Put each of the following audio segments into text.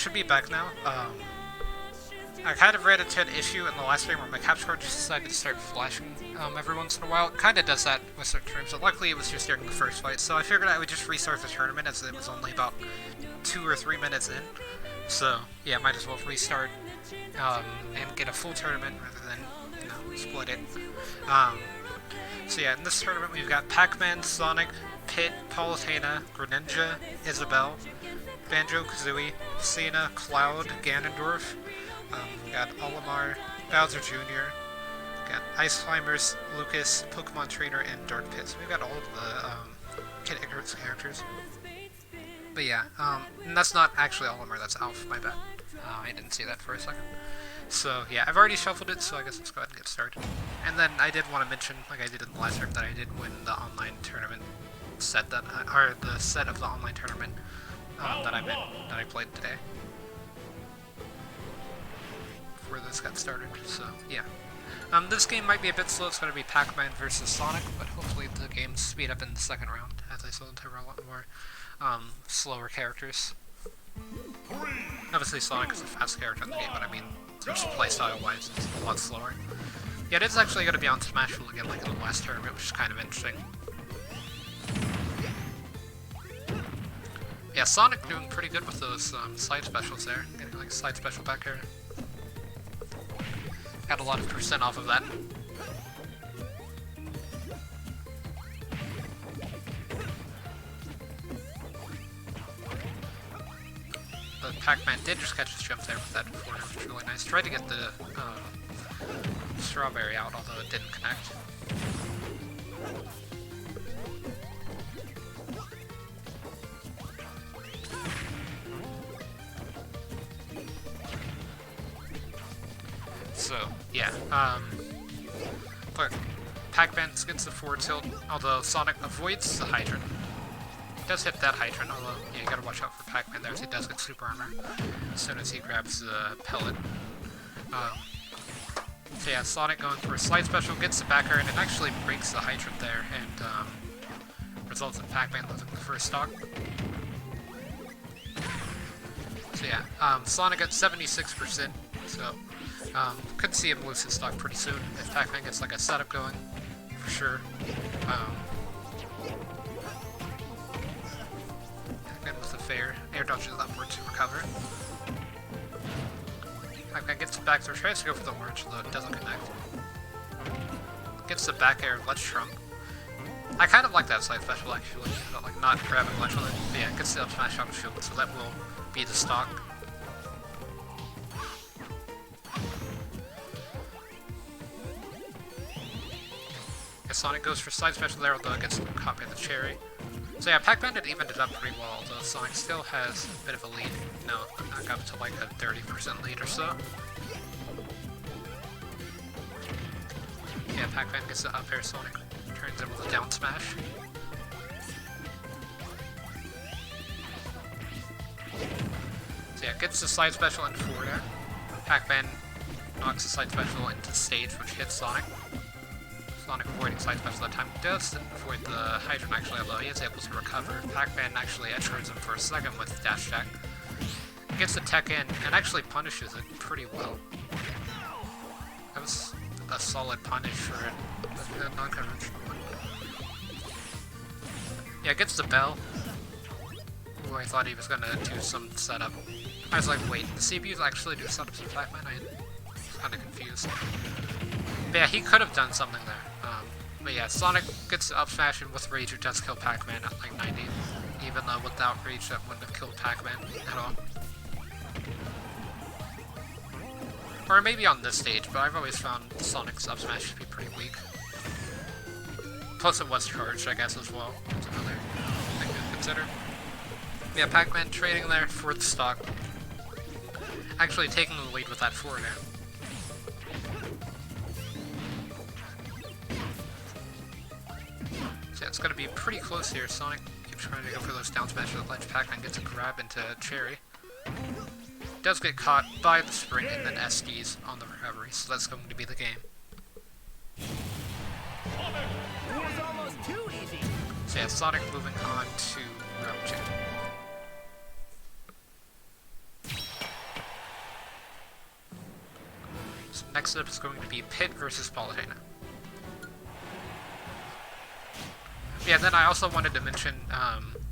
should be back now. I kind of ran into an issue in the last game where my capture card just decided to start flashing every once in a while. It kind of does that with certain streams, so luckily it was just during the first fight, so I figured I would just restart the tournament as it was only about 2 or 3 minutes in. So, yeah, might as well restart and get a full tournament rather than, you know, split it. So yeah, in this tournament we've got Pac-Man, Sonic, Pit, Palutena, Greninja, Isabelle, Banjo-Kazooie, Cena, Cloud, Ganondorf. We got Olimar, Bowser Jr., got Ice Climbers, Lucas, Pokemon Trainer, and Dark Pit. So we've got all of the Kid Icarus characters. But yeah, and that's not actually Olimar, that's Alph, my bad. I didn't see that for a second. So yeah, I've already shuffled it, so I guess let's go ahead and get started. And then I did want to mention, like I did in the last trip, that I did win the online tournament set that, or the set of the online tournament that I played today. Before this got started, so yeah. This game might be a bit slow. It's going to be Pac-Man versus Sonic, but hopefully the games speed up in the second round, as I saw there were a lot more slower characters. Obviously Sonic is a fast character in the game, but I mean, just playstyle-wise, it's a lot slower. Yeah, it is actually going to be on Smashville again, like in the last tournament, which is kind of interesting. Yeah, Sonic doing pretty good with those side specials there. Getting like a side special back here. Got a lot of percent off of that. But Pac-Man did just catch his jump there with that before, which was really nice. Tried to get the strawberry out, although it didn't connect. So, yeah, but Pac-Man gets the forward tilt, although Sonic avoids the hydrant. He does hit that hydrant, although, yeah, you gotta watch out for Pac-Man there, as he does get super armor as soon as he grabs the pellet. So yeah, Sonic going for a slide special, gets the back air, and it actually breaks the hydrant there, and results in Pac-Man losing the first stock. So yeah, Sonic at 76%, so could see him lose his stock pretty soon if Pac-Man gets like a setup going, for sure. Pac-Man with a fair air dodges upward to recover. Pac-Man gets the back throw, tries to go for the orange, though it doesn't connect. Gets the back air, Ledge Trump. I kind of like that side special actually, but like not grabbing Ledge with it. But yeah, gets the up smash on the shield, so that will be the stock. Sonic goes for side special there, although it gets caught by the cherry. So yeah, Pac-Man had evened it up pretty well, although Sonic still has a bit of a lead. No, knock up to like a 30% lead or so. Yeah, Pac-Man gets the up air, Sonic turns it with a down smash. So yeah, gets the side special into forward air. Pac-Man knocks the side special into stage, which hits Sonic. Sonic avoiding side special that time. Does avoid the hydrant actually, although he is able to recover. Pac-Man actually edge guards him for a second with dash attack. Gets the tech in and actually punishes it pretty well. That was a solid punish for a non-conventional one. Yeah, gets the bell. Ooh, I thought he was gonna do some setup. I was like, wait, the CPUs actually do setups in Pac-Man? I was kinda confused. But yeah, he could have done something there. But yeah, Sonic gets up smash and with Rage it does kill Pac-Man at like 90. Even though without Rage that wouldn't have killed Pac-Man at all. Or maybe on this stage, but I've always found Sonic's up smash to be pretty weak. Plus it was charged, I guess, as well. That's another thing to consider. Yeah, Pac-Man trading there for the stock. Actually taking the lead with that forward air. So yeah, it's going to be pretty close here. Sonic keeps trying to go for those down smash with ledge. Pac-Man gets a grab into Cherry. Does get caught by the spring and then SDs on the recovery, so that's going to be the game. So yeah, Sonic moving on to round 2. So next up is going to be Pit versus Palutena. Yeah, then I also wanted to mention,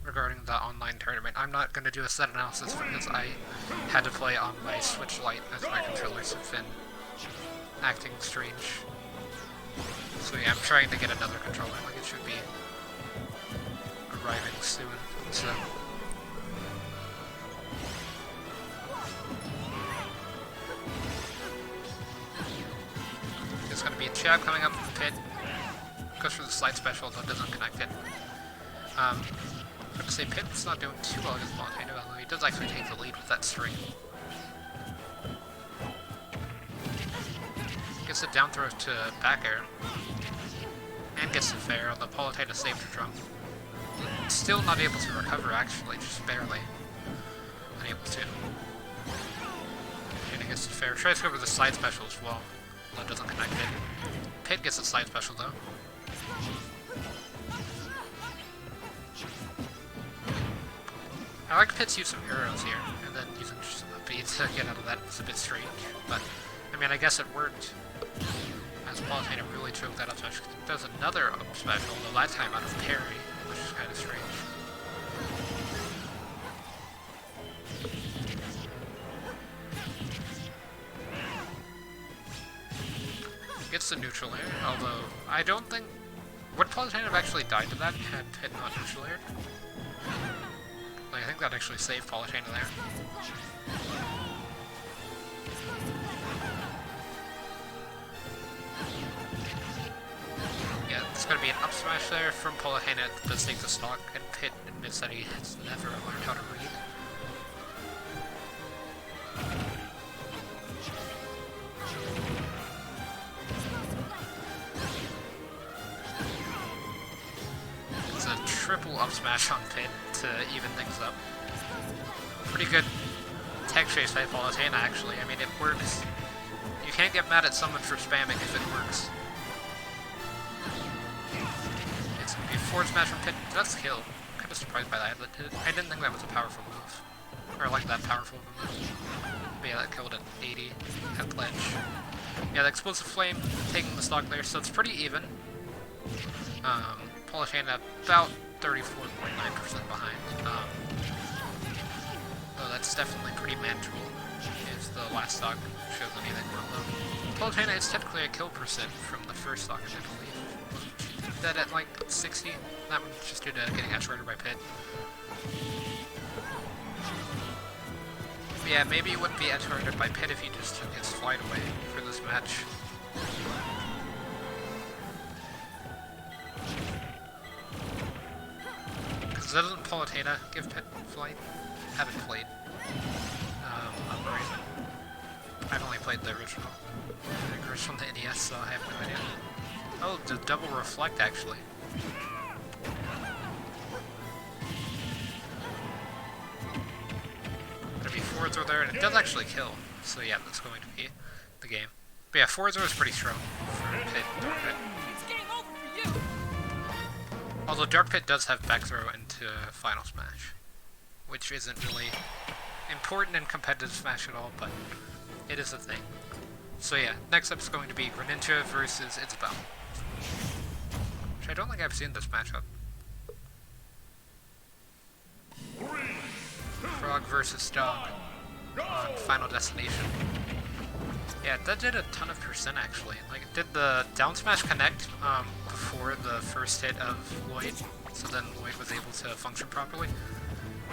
regarding the online tournament, I'm not going to do a set analysis because I had to play on my Switch Lite as my controllers have been acting strange. So yeah, I'm trying to get another controller, like it should be arriving soon, so... There's going to be a jab coming up from the pit. Goes for the slide special, though doesn't connect it. I'm going to say Pit's not doing too well against Palutena, although he does actually take the lead with that string. Gets a down throw to back air. And gets the fair, although Palutena saved her drum. Still not able to recover, actually, just barely. Unable to. And he gets the fair. Tries to go for the side special as well, though doesn't connect it. Pit gets the side special, though. I like Pit's use of arrows here, and then using just a beat to get out of that was a bit strange, but, I mean, I guess it worked. As Palutena really choked that up smash. Does another up smash, although that time out of parry, which is kind of strange. Gets the neutral air, although I don't think... Would Palutena have actually died to that had Pit not neutral aired? Like, I think that actually saved Palutena there. Yeah, it's going to be an up smash there from Palutena that does take the stock, and Pit admits that he has never learned how to read. It's a triple up smash on Pit to even things up. Pretty good tech chase by Palutena, actually. I mean, it works. You can't get mad at someone for spamming if it works. It's going to be a forward smash from Pit. That's kill. I'm kind of surprised by that. I didn't think that was a powerful move. Or like that powerful of a move. But yeah, that killed at 80 at ledge. Yeah, the explosive flame taking the stock there, so it's pretty even. Palutena about 34.9% behind. Though that's definitely pretty manageable if the last stock shows anything more low. Palutena is technically a kill percent from the first stock, I believe. That at like 60. That one's just due to getting edge-guarded by Pit. Yeah, maybe it wouldn't be edge-guarded by Pit if he just took his flight away for this match. Doesn't Palutena give Pit flight? Haven't played Operation. I've only played the original. The original on the NES, so I have no idea. Oh, the double reflect, actually. Gonna be forward throw there, and it does actually kill. So yeah, that's going to be the game. But yeah, forward throw is pretty strong for Pit. Dark Pit. Although Dark Pit does have back throw into Final Smash, which isn't really important in competitive Smash at all, but it is a thing. So yeah, next up is going to be Greninja versus Isabelle. Which I don't think I've seen this matchup. Frog versus Dog on Final Destination. Yeah, that did a ton of percent actually. Like, did the down smash connect before the first hit of Lloyd, so then Lloyd was able to function properly?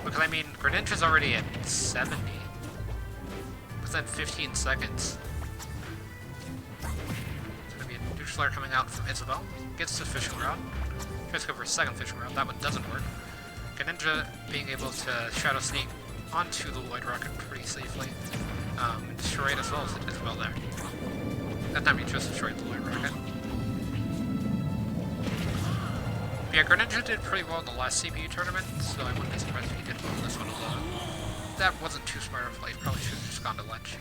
Because I mean, Greninja's already at 70 within 15 seconds. It's gonna be a neutral air coming out from Isabelle. Gets the fishing rod. Tries to go for a second fishing rod. That one doesn't work. Greninja being able to shadow sneak onto the Lloyd rocket pretty safely. Destroyed as well as Isabelle there. That time he just destroyed the Lloyd rocket. Yeah, Greninja did pretty well in the last CPU tournament, so I wouldn't be surprised if he did well in this one, although that wasn't too smart of a play. Probably should have just gone to ledge.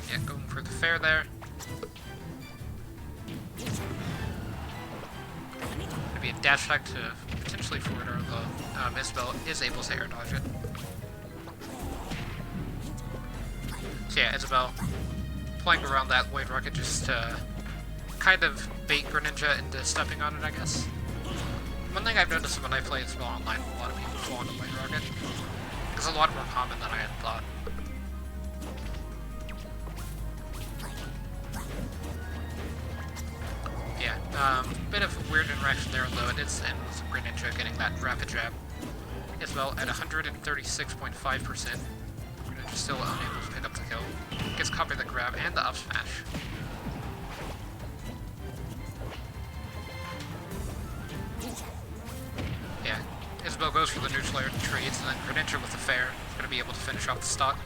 Yeah, going for the fair there. Gonna be a dash attack to potentially mostly forward, although Isabel is able to air dodge it. So yeah, Isabel playing around that Lloyd Rocket just to kind of bait Greninja into stepping on it, I guess. One thing I've noticed when I play Isabel online, a lot of people fall into Lloyd Rocket. It's a lot more common than I had thought. Yeah, bit of a weird interaction there, although it is end with Greninja getting that rapid jab. Isabel at 136.5%. Greninja still unable to pick up the kill. Gets caught by the grab and the up smash. Yeah, Isabel goes for the neutral air trades, and then Greninja with the fair is going to be able to finish off the stock.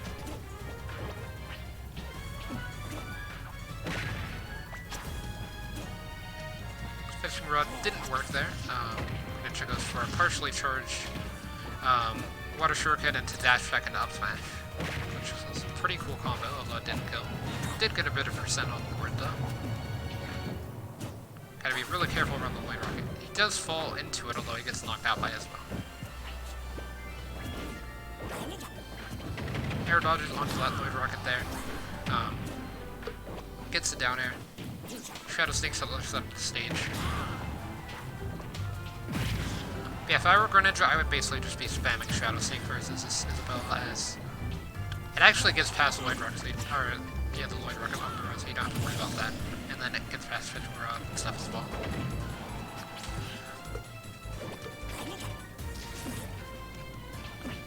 Fishing Rod didn't work there. Greninja goes for a partially charged Water Shuriken into dash back into up smash, which is a pretty cool combo, although it didn't kill. Did get a bit of percent on the board though. Gotta be really careful around the Lloyd Rocket. He does fall into it, although he gets knocked out by Isabel. Air dodges onto that Lloyd Rocket there. Gets the down air. Shadow Sneaks that lifts up the stage. Yeah, if I were Greninja, I would basically just be spamming Shadow Sneak versus Isabel, as it actually gets past the Lloyd Rocket, so the Lloyd Rocket on the road, so you don't have to worry about that. And then it gets past Fishing Rod and stuff as well.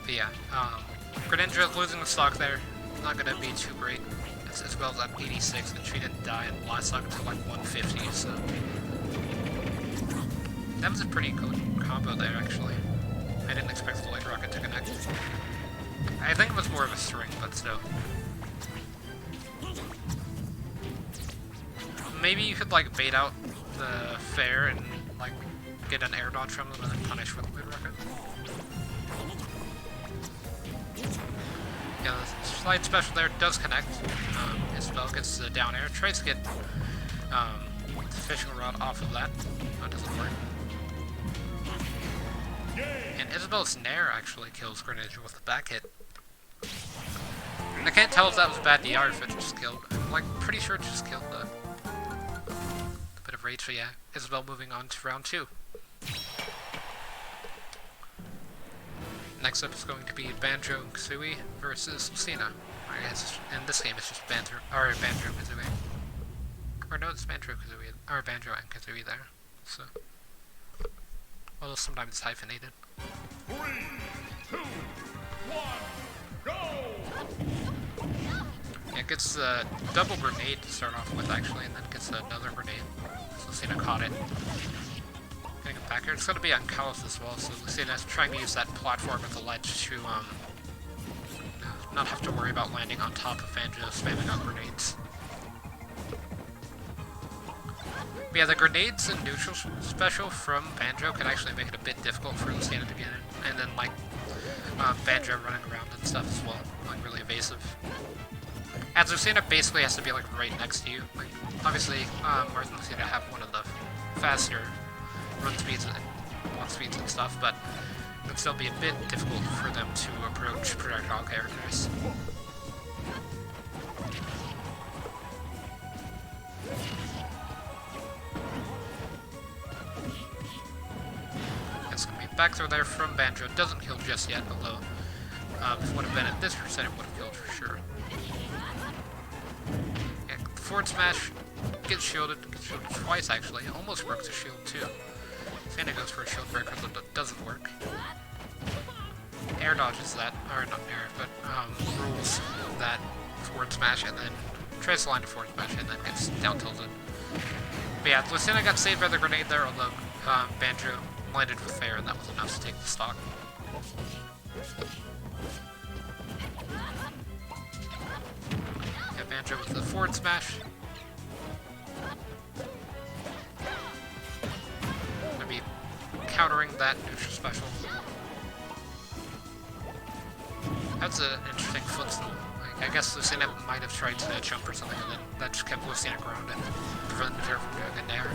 But yeah, Greninja losing the stock there, not gonna be too great. Isabel's at 86, and she didn't die in the last stock until like 150, so that was a pretty good combo there, actually. I didn't expect the Lloyd Rocket to connect. I think it was more of a string, but still. Maybe you could like bait out the fair and like get an air dodge from them and then punish with the Lloyd Rocket. Yeah, the slide special there does connect. Isabel gets the down air, tries to get the fishing rod off of that. No, it doesn't work. And Isabel's Nair actually kills Greninja with the back hit. I can't tell if that was bad DR or if it just killed. I'm like pretty sure it just killed the bit of rage, so yeah. Isabel moving on to round 2. Next up is going to be Banjo and Kazooie versus Lucina. I guess in this game it's just Banjo Kazooie. Or no, it's Banjo Kazooie, or Banjo and Kazooie there. So, although sometimes it's hyphenated. 3, 2, 1, go! Yeah, it gets a double grenade to start off with actually, and then gets another grenade. So Lucina caught it. Getting it back here. It's going to be on Kalos as well, so Lucina's trying to use that platform at the ledge to not have to worry about landing on top of Banjo spamming out grenades. But yeah, the grenades and neutral special from Banjo can actually make it a bit difficult for Lucina to get in, and then like Banjo running around and stuff as well, like really evasive. As Lucina basically has to be like right next to you. Like obviously, Marth and Lucina have one of the faster run speeds and walk speeds and stuff, but it would still be a bit difficult for them to approach projectile characters. It's going to be back throw there from Banjo. Doesn't kill just yet, although if it would have been at this percent, it would have killed for sure. Yeah, the forward smash gets shielded twice actually. It almost broke the shield too. Santa goes for a shield breaker, but it doesn't work. Air dodges that, or not air, but rules that forward smash and then tries to line to forward smash and then gets down tilted. But yeah, Lucina got saved by the grenade there, although Banjo landed with fair and that was enough to take the stock. Yeah, Banjo with the forward smash. Gonna be countering that neutral special. That's an interesting footstool. Like, I guess Lucina might have tried to jump or something, and then that just kept Lucina grounded, prevented her from doing a nair.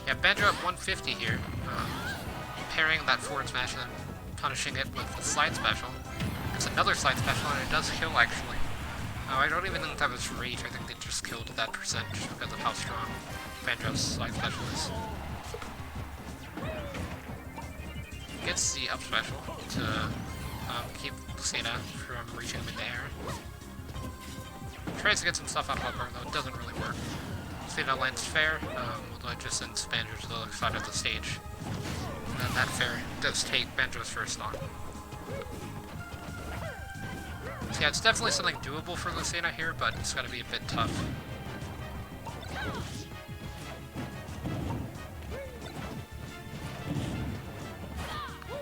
Yeah, Banjo up 150 here. Parrying that forward smash and then punishing it with the slide special. It's another slide special and it does kill actually. I don't even think that was rage, I think they just killed that percent just because of how strong Banjo's slide special is. Gets the up special to keep Lucina from reaching him in the air. Tries to get some stuff out of upper, though it doesn't really work. Lucina lands fair, although it just sends Banjo to the other side of the stage. And then that fair does take Banjo's first stock. So yeah, it's definitely something doable for Lucina here, but it's gotta be a bit tough.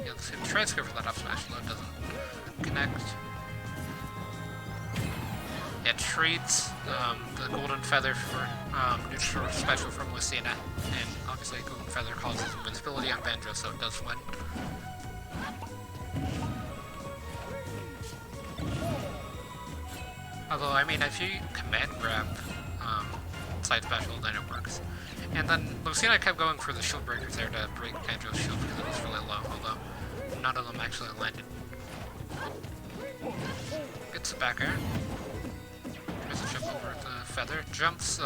Yeah, Lucina tries to go for that up smash, though it doesn't connect. Yeah, trades the golden feather for neutral special from Lucina, and obviously golden feather causes invincibility on Banjo, so it does win. Although, I mean, if you command grab side special, then it works. And then Lucina kept going for the shield breakers there to break Banjo's shield because it was really low, although none of them actually landed. Gets the back air. Tries to jump over the feather. Jumps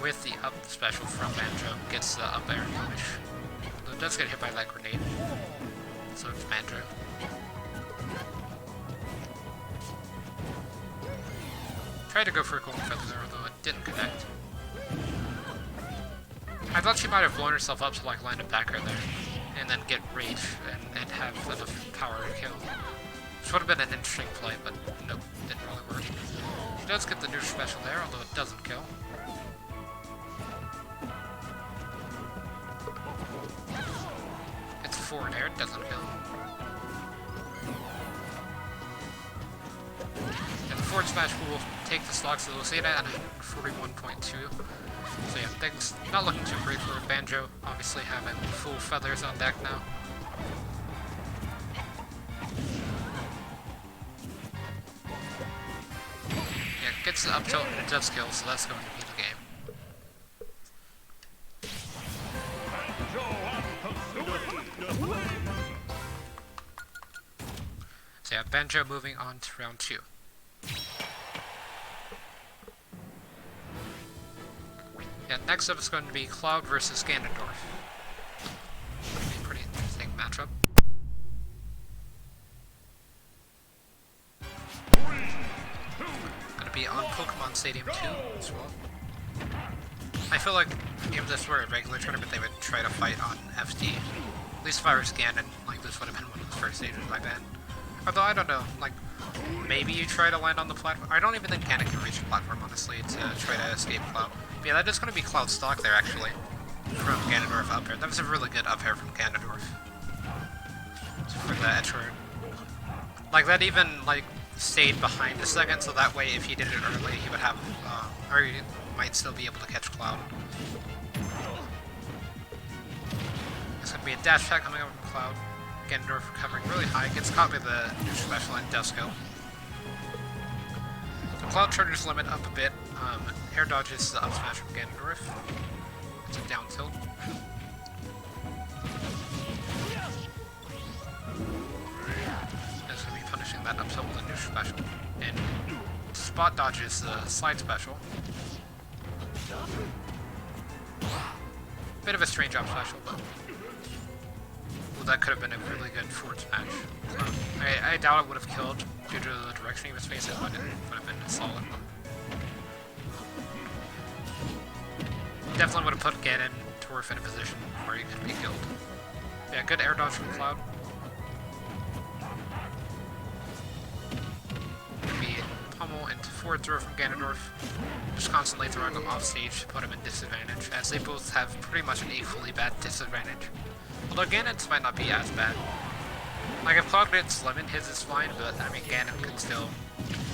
with the up special from Banjo. Gets the up air punish. Though it does get hit by that grenade. So it's Banjo. Tried to go for a golden feather there, although it didn't connect. I thought she might have blown herself up to like land a back air there, and then get rage and have enough power to kill. Which would have been an interesting play, but nope, didn't really work. She does get the neutral special there, although it doesn't kill. It's a forward air, it doesn't kill. And the forward smash will take the stocks of Lucina at 41.2. So yeah, things not looking too great for Banjo. Obviously having full feathers on deck now. Yeah, gets the up tilt and it does kill, so that's going to be the game. So yeah, Banjo moving on to round 2. Yeah, next up is going to be Cloud versus Ganondorf. Be a pretty interesting matchup. Gonna be on Pokemon Stadium 2 as well. I feel like if this were a regular tournament, they would try to fight on FD. At least if I was Ganon, like this would have been one of the first stages by then. Although I don't know, like maybe you try to land on the platform. I don't even think Ganon can reach the platform honestly to try to escape Cloud. But yeah, that is going to be Cloud stock there actually from Ganondorf up air. That was a really good up air from Ganondorf for the edge guard. Like that even like stayed behind a second, so that way if he did it early, he would have, or he might still be able to catch Cloud. There's going to be a dash attack coming out from Cloud. Ganondorf recovering really high, gets caught by the neutral special and does go. So Cloud charges limit up a bit, air dodges the up smash from Ganondorf. It's a down tilt. That's going to be punishing that up tilt with a neutral special. And spot dodges the slide special. Bit of a strange up special, but that could have been a really good forward smash. So, I doubt it would have killed due to the direction he was facing, but it would have been a solid one. Definitely would have put Ganondorf in a position where he could be killed. Yeah, good air dodge from Cloud. Be pummel into forward throw from Ganondorf. Just constantly throwing him off stage to put him in disadvantage, as they both have pretty much an equally bad disadvantage. Although Ganon's might not be as bad. Like if Cloud gets limit, his is fine, but I mean Ganon can still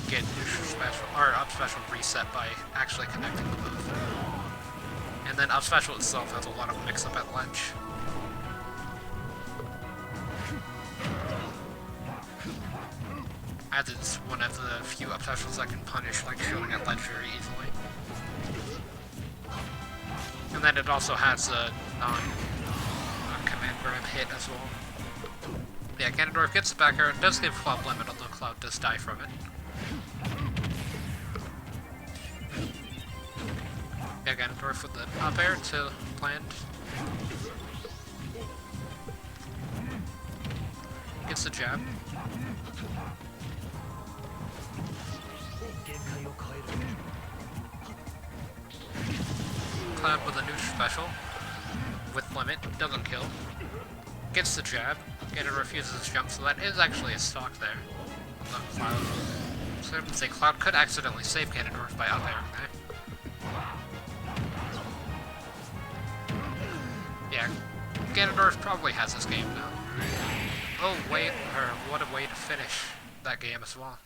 get neutral special or up special reset by actually connecting the both. And then up special itself has a lot of mix up at ledge. As it's one of the few up specials that can punish like shooting at ledge very easily. And And then it also has a non-command grab hit as well. Yeah, Ganondorf gets the back air. It does give Cloud limit, although Cloud does die from it. Yeah, Ganondorf with the up air to land. Gets the jab. Cloud with a new special. With limit, doesn't kill. Gets the jab. Ganondorf uses his jump, so that is actually a stock there. Not Cloud. So I would say Cloud could accidentally save Ganondorf by up airing there. Yeah, Ganondorf probably has this game now. Oh wait, or what a way to finish that game as well.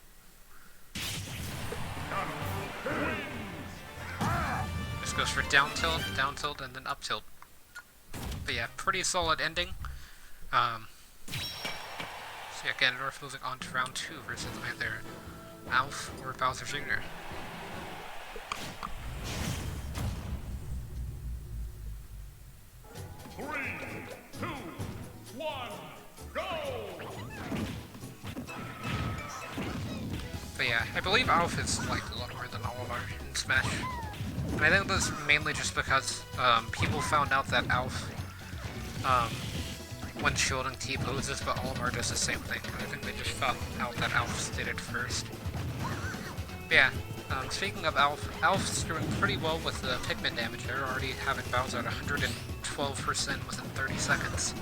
Just goes for down tilt, and then up tilt. But yeah, pretty solid ending. So yeah, Ganondorf moving on to round 2 versus either Alf or Bowser Jr. But yeah, I believe Alf is like lower than Olimar in Smash. And I think that's mainly just because people found out that Alf, when shielding T poses, but Olimar does the same thing. I think they just found out that Alf did it first. But yeah, speaking of Alf, Alf's doing pretty well with the Pikmin damage. They're already having Bowser at 112% within 30 seconds.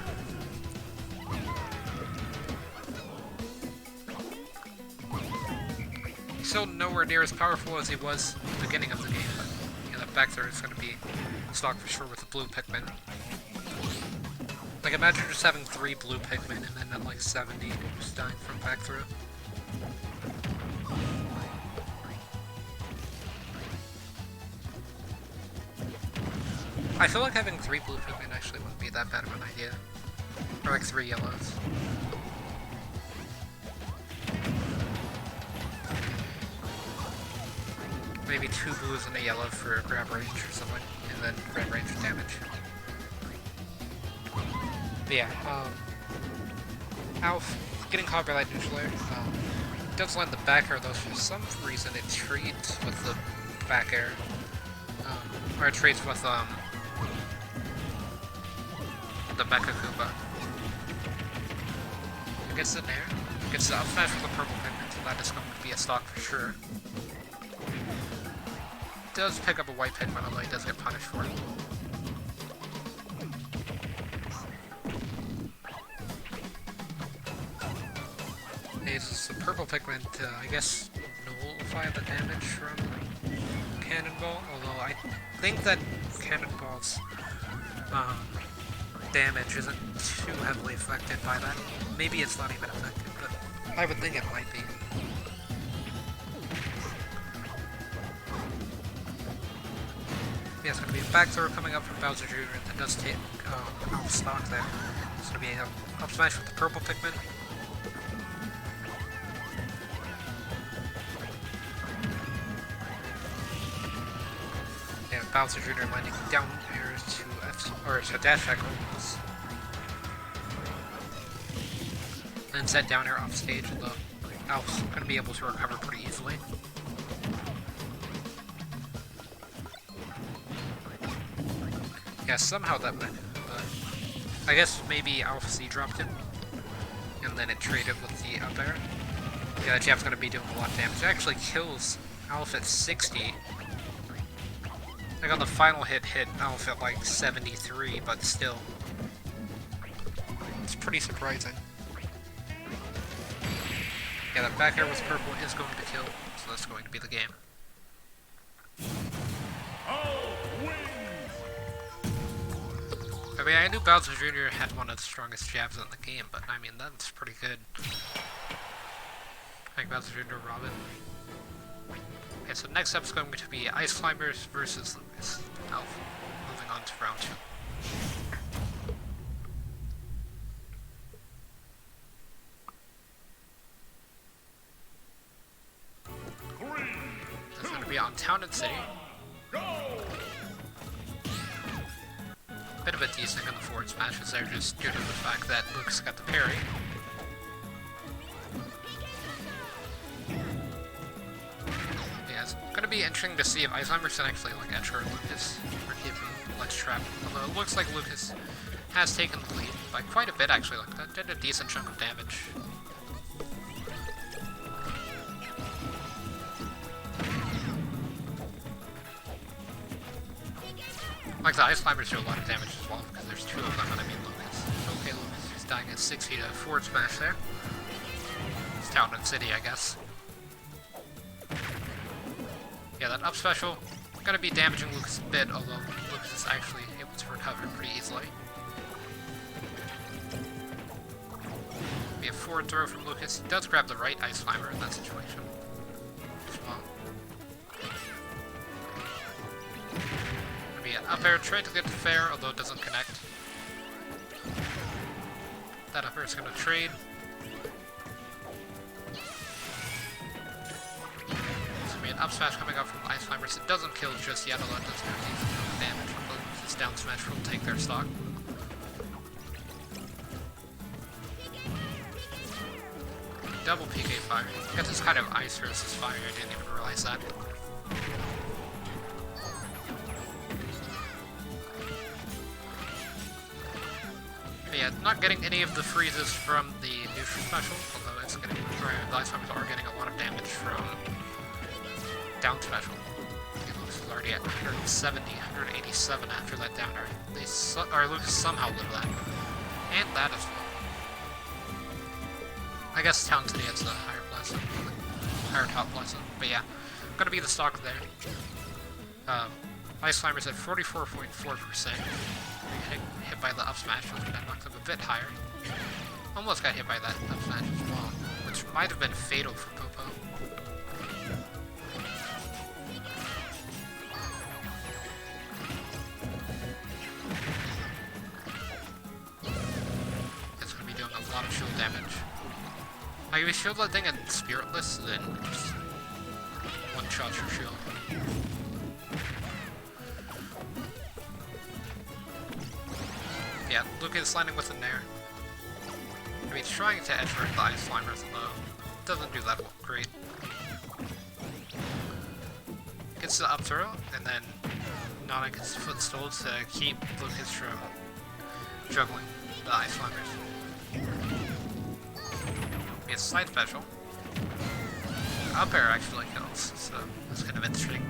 Still nowhere near as powerful as he was at the beginning of the game, but yeah, that back throw is going to be stock for sure with the blue Pikmin. Like, imagine just having 3 blue Pikmin and then at like 70 just dying from back throw. I feel like having 3 blue Pikmin actually wouldn't be that bad of an idea. Or like 3 yellows. Maybe 2 blues and a yellow for grab range or something, and then grab range damage. But yeah, Alf getting caught by that neutral air. Does land the back air though, for some reason it trades with the back air. Or it trades with the Mecha Koopa. It gets in there, gets the up smash with the purple Pikmin, so that is going to be a stock for sure. Does pick up a white Pikmin, although he does get punished for it. He uses the purple Pikmin to, I guess, nullify the damage from Cannonball, although I think that Cannonball's damage isn't too heavily affected by that. Maybe it's not even affected, but I would think it might be. Yeah, it's going to be a back throw coming up from Bowser Jr. that does take off stock there. It's going to be an up smash with the purple Pikmin. Yeah, Bowser Jr. landing down airs to dash echoes. Then set down air off stage, although Alf's going to be able to recover pretty easily. Yeah, somehow that went, but I guess maybe Alpha C dropped him, and then it traded with the up air. Yeah, Jeff's gonna be doing a lot of damage. It actually kills Alpha at 60. Like on the final hit Alpha at like 73, but still. It's pretty surprising. Yeah, that back air with purple is going to kill, so that's going to be the game. I mean, I knew Bowser Jr. had one of the strongest jabs in the game, but I mean, that's pretty good. I think Bowser Jr. Robin. Okay, so next up is going to be Ice Climbers versus Lucas. Alpha. Moving on to round 2. That's going to be on Town and City. Bit of a desync on the forward smashes there, just due to the fact that Luke's got the parry. Yeah, it's gonna be interesting to see if Eisleimer's can actually like edge Lucas or keep him ledge trapped. Although it looks like Lucas has taken the lead by quite a bit actually. Like that did a decent chunk of damage. Like the Ice Climbers do a lot of damage as well, because there's two of them, and I mean Lucas. Okay, Lucas is dying at 60 to forward smash there. It's Town and City, I guess. Yeah, that up special, gonna be damaging Lucas a bit, although Lucas is actually able to recover pretty easily. We have forward throw from Lucas. He does grab the right Ice Climber in that situation as well. An up air trying to get to fair, although it doesn't connect. That up air is going to trade. There's going to be an up smash coming up from the Ice Climbers. It doesn't kill just yet, although it does do damage. This down smash will take their stock. Double PK fire. Got this kind of ice versus fire, I didn't even realize that. Yeah, not getting any of the freezes from the neutral special, although it's getting, the Ice Climbers are getting a lot of damage from down special. Lucas is already at 170, 187 after that down air. Lucas somehow lived that. And that as well. I guess Town City has the higher blessing, higher top blessing, but yeah, gonna be the stock there. Ice Climbers at 44.4%. Hit by the up smash, which that knocked them a bit higher. Almost got hit by that up smash as well, which might have been fatal for Popo. It's gonna be doing a lot of shield damage. Like if you shield that thing in Spiritless, then just one shot your shield. Yeah, Lucas landing with a nair. I mean, he's trying to edge the Ice Climbers, although it doesn't do that great. Gets the up throw, and then Nana gets footstool to keep Lucas from juggling the Ice Climbers. It's side special. Up air actually kills, so that's kind of interesting.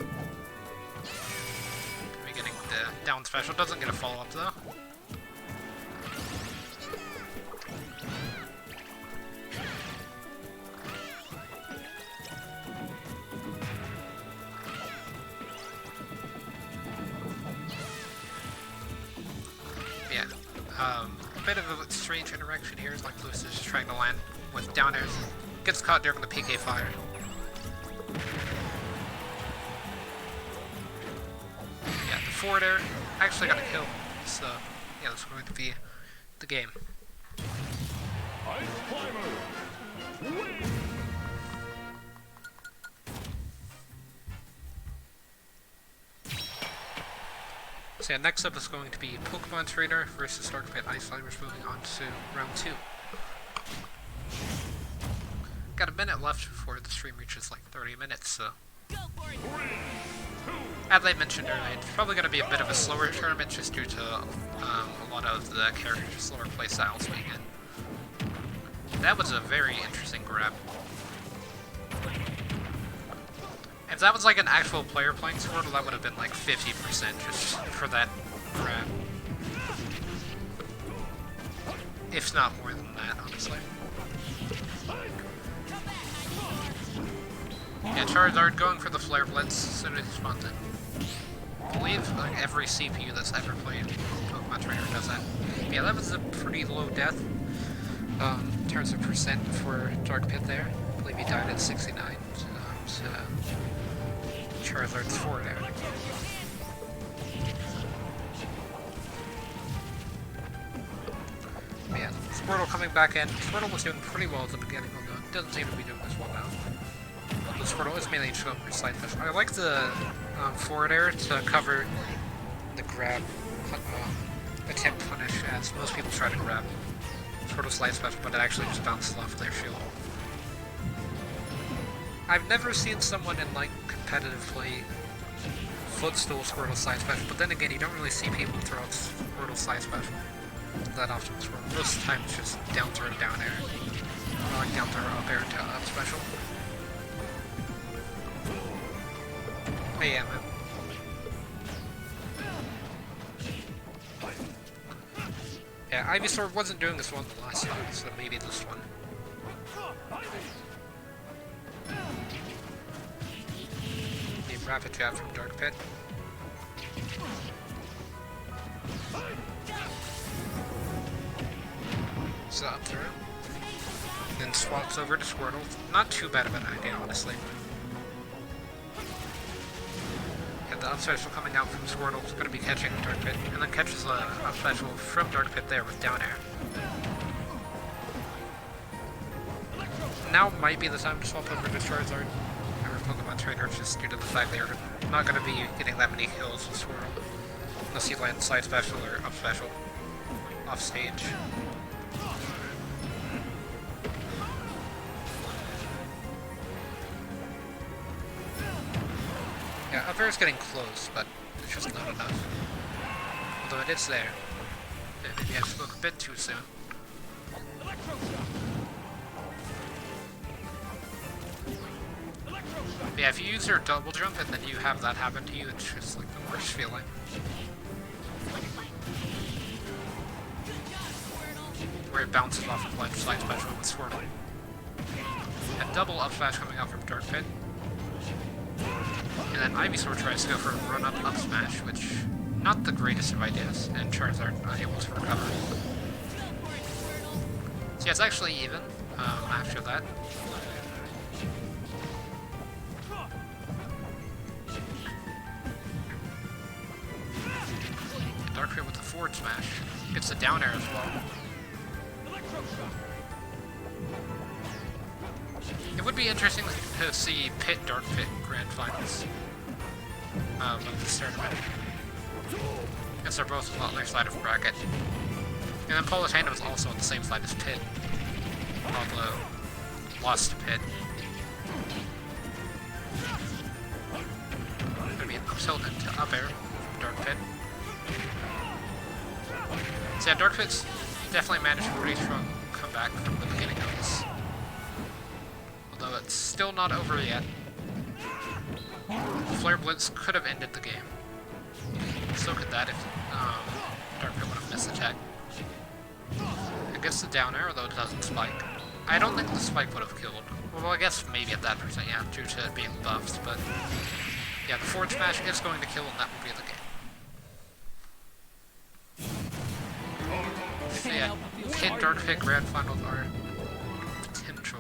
Gonna be getting the down special, doesn't get a follow up though. A bit of a strange interaction here, like Lucas is trying to land with down airs. Gets caught during the PK fire. Yeah, the forward air actually got a kill, so yeah, that's going to be the game. Ice Climber win. So yeah, next up is going to be Pokemon Trainer versus Dark Pit Ice Climbers, moving on to round 2. Got a minute left before the stream reaches like 30 minutes, so... As I mentioned earlier, it's probably going to be a bit of a slower tournament just due to a lot of the characters' slower playstyles being in. That was a very interesting grab. If that was like an actual player playing Squirtle, that would have been like 50% just for that grab. If not more than that, honestly. Yeah, Charizard going for the Flare Blitz as soon as he spawns in. I believe like every CPU that's ever played Pokemon Trainer does that. Yeah, that was a pretty low death. In terms of percent for Dark Pit there. I believe he died at 69. So Charizard's 4 there. But yeah, Squirtle coming back in. Squirtle was doing pretty well at the beginning, although it doesn't seem to be doing as well now. The Squirtle is mainly just going for side fish. I like the forward air to cover the grab attempt punish as most people try to grab sort of slide special, but it actually just bounces off their shield. I've never seen someone in like competitive play footstool Squirtle slide special, but then again, you don't really see people throw out Squirtle slide special that often. Most of the time it's just down throw, down air. Or like down throw, up air to up special. Hey, yeah, man. Yeah, Ivysaur wasn't doing this one the last time, so maybe this one. The rapid jab from Dark Pit. So up through. Then swaps over to Squirtle. Not too bad of an idea, honestly. Yeah, the up special coming out from Squirtle is going to be catching Dark Pit, and then catches the up special from Dark Pit there with down air. Now might be the time to swap over to Charizard. Or Pokemon Trainer, just due to the fact that you're not going to be getting that many kills with Squirtle. Unless you land side special or up special off stage. Yeah, up air is getting close, but it's just not enough. Although it is there. Yeah, maybe I spoke a bit too soon. But yeah, if you use your double jump and then you have that happen to you, it's just like the worst feeling. Where it bounces off of like slide special with Squirtle. And double up smash coming out from Dark Pit. And then Ivysaur tries to go for a run-up up smash, which not the greatest of ideas, and Charizard unable to recover. So yeah, it's actually even after that. Dark Pit with the forward smash. Gets the down air as well. It would be interesting to see Pit Dark Pit Grand Finals of this tournament. Because they're both on their side of bracket. And then Palutena was also on the same side as Pit, although lost to Pit. Gonna be an up tilt into up air from Dark Pit. So yeah, Dark Pit's definitely managed a pretty strong comeback from the beginning of this. Although it's still not over yet. Flare Blitz could have ended the game. So could that if Dark Pit would have missed the tech. It gets the down air, although it doesn't spike. I don't think the spike would have killed. Well, I guess maybe at that percent, yeah, due to it being buffed, but yeah, the forward smash is going to kill, and that will be the game. So yeah, Pit Dark Pit Grand Finals are potential.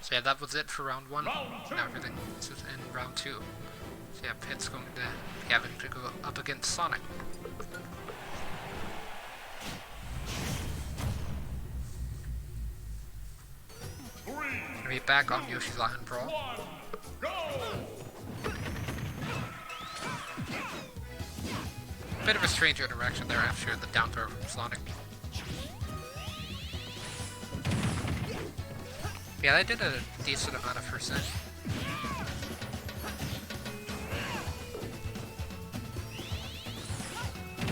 So yeah, that was it for round one. Now everything is in round two. So yeah, Pit's going to be having to go up against Sonic. Gonna be back on Yoshi's Island Brawl. Bit of a strange interaction there after the down throw from Sonic. Yeah, they did a decent amount of percent. I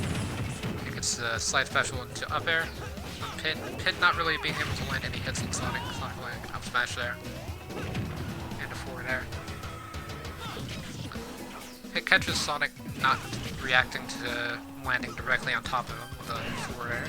think it's slide special into up air on Pit. Pit not really being able to land any hits on Sonic. Sonic landing an up smash there. And a forward air. Pit catches Sonic not reacting to landing directly on top of him with a forward air.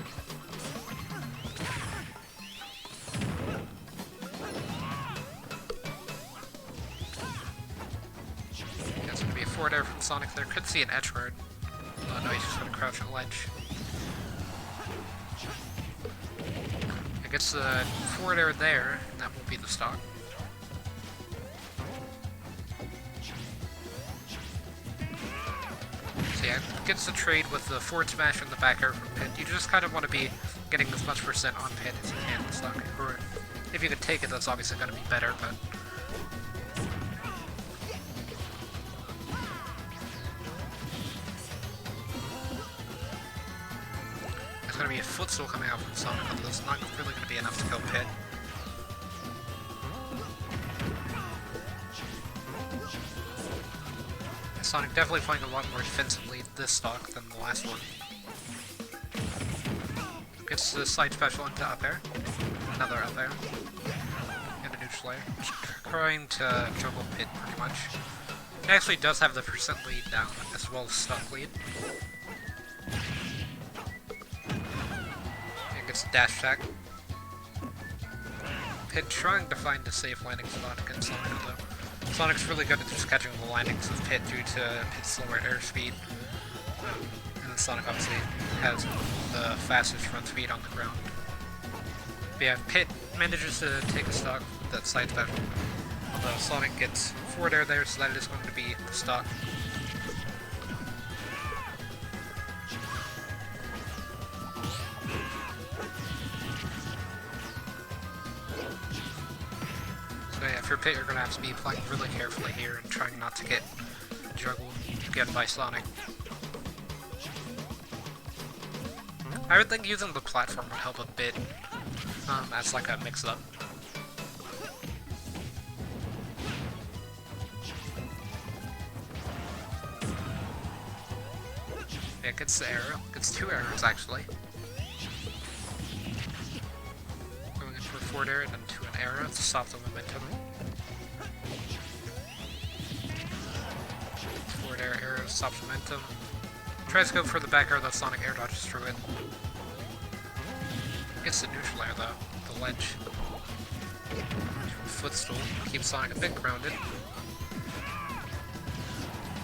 That's going to be a forward air from Sonic there. Could see an edge guard. Oh no, he's just going to crouch and ledge. It gets the forward air there, and that will be the stock. So yeah, gets the trade with the forward smash and the back air from Pit. You just kind of want to be getting as much percent on Pit as you can in the stock. Or if you can take it, that's obviously going to be better, but going to be a footstool coming out from Sonic, but that's not really going to be enough to kill Pit. Sonic definitely playing a lot more defensively this stock than the last one. Gets the side special into up air, another up air, and a neutral air. Just trying to juggle Pit pretty much. He actually does have the percent lead down, as well as stock lead. And gets a dash attack. Pit trying to find a safe landing spot against Sonic though. Sonic's really good at just catching the landings of Pit due to Pit's slower airspeed. And then Sonic obviously has the fastest front speed on the ground. But yeah, Pit manages to take a stock with that side special. Although Sonic gets forward air there, so that is going to be the stock. So yeah, for Pit, you're going to have to be playing really carefully here and trying not to get juggled again by Sonic. I would think using the platform would help a bit as like a mix-up. Yeah, gets the arrow. Gets 2 arrows actually. Going in for a forward arrow, then to an arrow to stop the momentum. Forward arrow stops momentum. Tries to go for the back air, that Sonic air dodges through it. Gets the neutral air though, the ledge. Footstool, keeps Sonic a bit grounded.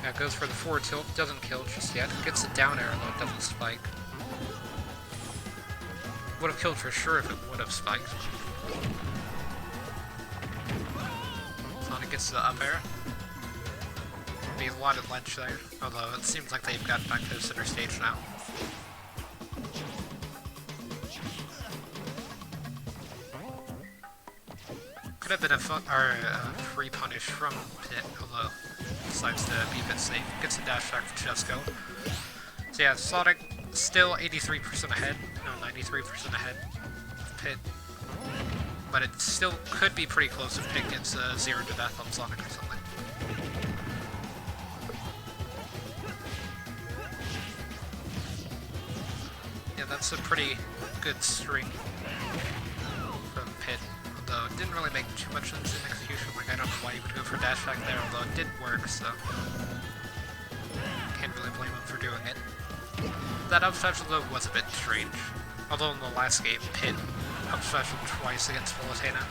Yeah, goes for the forward tilt, doesn't kill just yet. Gets the down air though, it doesn't spike. Would have killed for sure if it would have spiked. Sonic gets the up air. Be a lot of ledge there, although it seems like they've gotten back to the center stage now. Could have been a free punish from Pit, although decides to be a bit safe. Gets a dash back for Chesco. So yeah, Sonic still 83% ahead, no, 93% ahead of Pit. But it still could be pretty close if Pit gets 0 to death on Sonic or something. Yeah, that's a pretty good string from Pit, although it didn't really make too much sense in execution. Like, I don't know why you would go for dash back there, although it did work, so can't really blame him for doing it. That up special though was a bit strange, although in the last game, Pit up special twice against Militana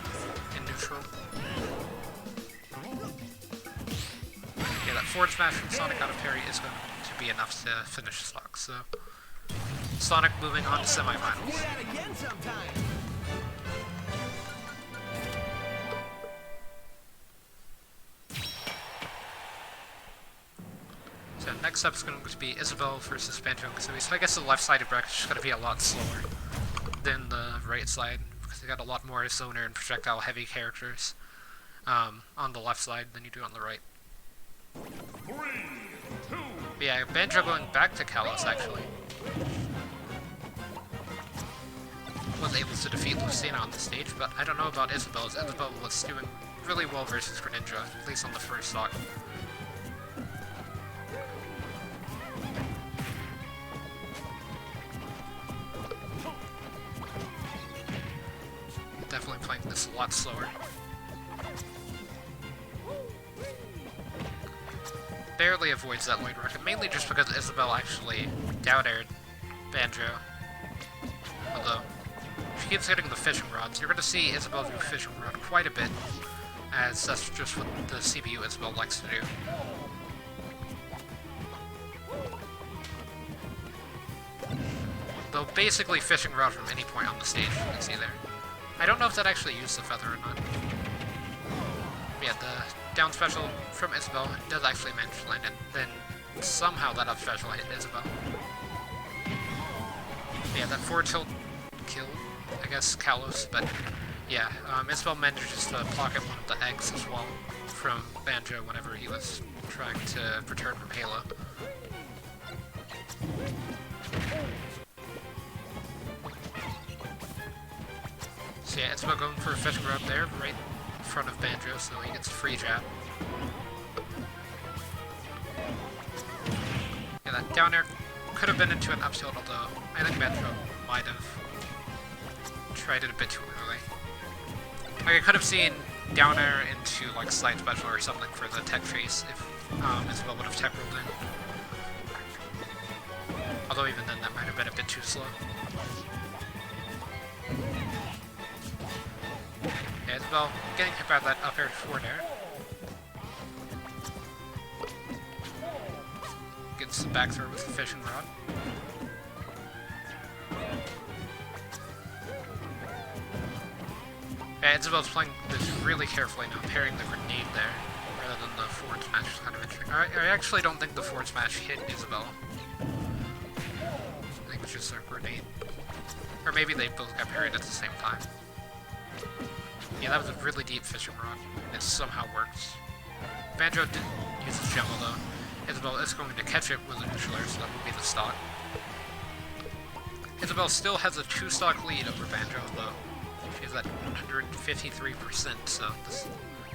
in neutral. Yeah, that forward smash from Sonic out of parry is going to be enough to finish the stock, so Sonic moving on to semifinals. So next up is going to be Isabelle versus Banjo-Kazooie. So I guess the left-sided bracket is just going to be a lot slower than the right side, because they got a lot more zoner and projectile-heavy characters on the left side than you do on the right. 3, 2, But yeah, Banjo going back to Kalos actually. Was able to defeat Lucina on the stage, but I don't know about Isabelle, as Isabelle was doing really well versus Greninja, at least on the first stock. Definitely playing this a lot slower. Barely avoids that Lloyd Rocket, mainly just because Isabelle actually down-aired Banjo. Although, if she keeps hitting the fishing rods, you're going to see Isabelle do fishing rod quite a bit, as that's just what the CPU Isabelle likes to do. Though basically fishing rod from any point on the stage, you can see there. I don't know if that actually used the feather or not. But yeah, the down special from Isabelle does actually manage to land it. Then somehow that up special hit Isabelle. But yeah, that forward tilt killed, I guess, Kalos, but yeah, Isabelle manages to pocket one of the eggs as well from Banjo whenever he was trying to return from Halo. So yeah, it's about going for a fishing rod there, right in front of Banjo, so he gets a free jab. Yeah, that down air could have been into an up tilt, although I think Banjo might have tried it a bit too early. Like, I could have seen down air into, like, slide special or something for the tech face if Isabel would have tech rolled in. Although even then, that might have been a bit too slow. Yeah, Isabel getting hit by that up air forward air. Gets the back throw with the fishing rod. Yeah, Isabel's playing this really carefully now, parrying the grenade there, rather than the forward smash is kind of interesting. I actually don't think the forward smash hit Isabel. I think it was just a grenade. Or maybe they both got parried at the same time. Yeah, that was a really deep fishing rod. It somehow works. Banjo did use his jumbo though. Isabel is going to catch it with a neutral air, so that will be the stock. Isabel still has a 2-stock lead over Banjo, though. She's at 153%, so this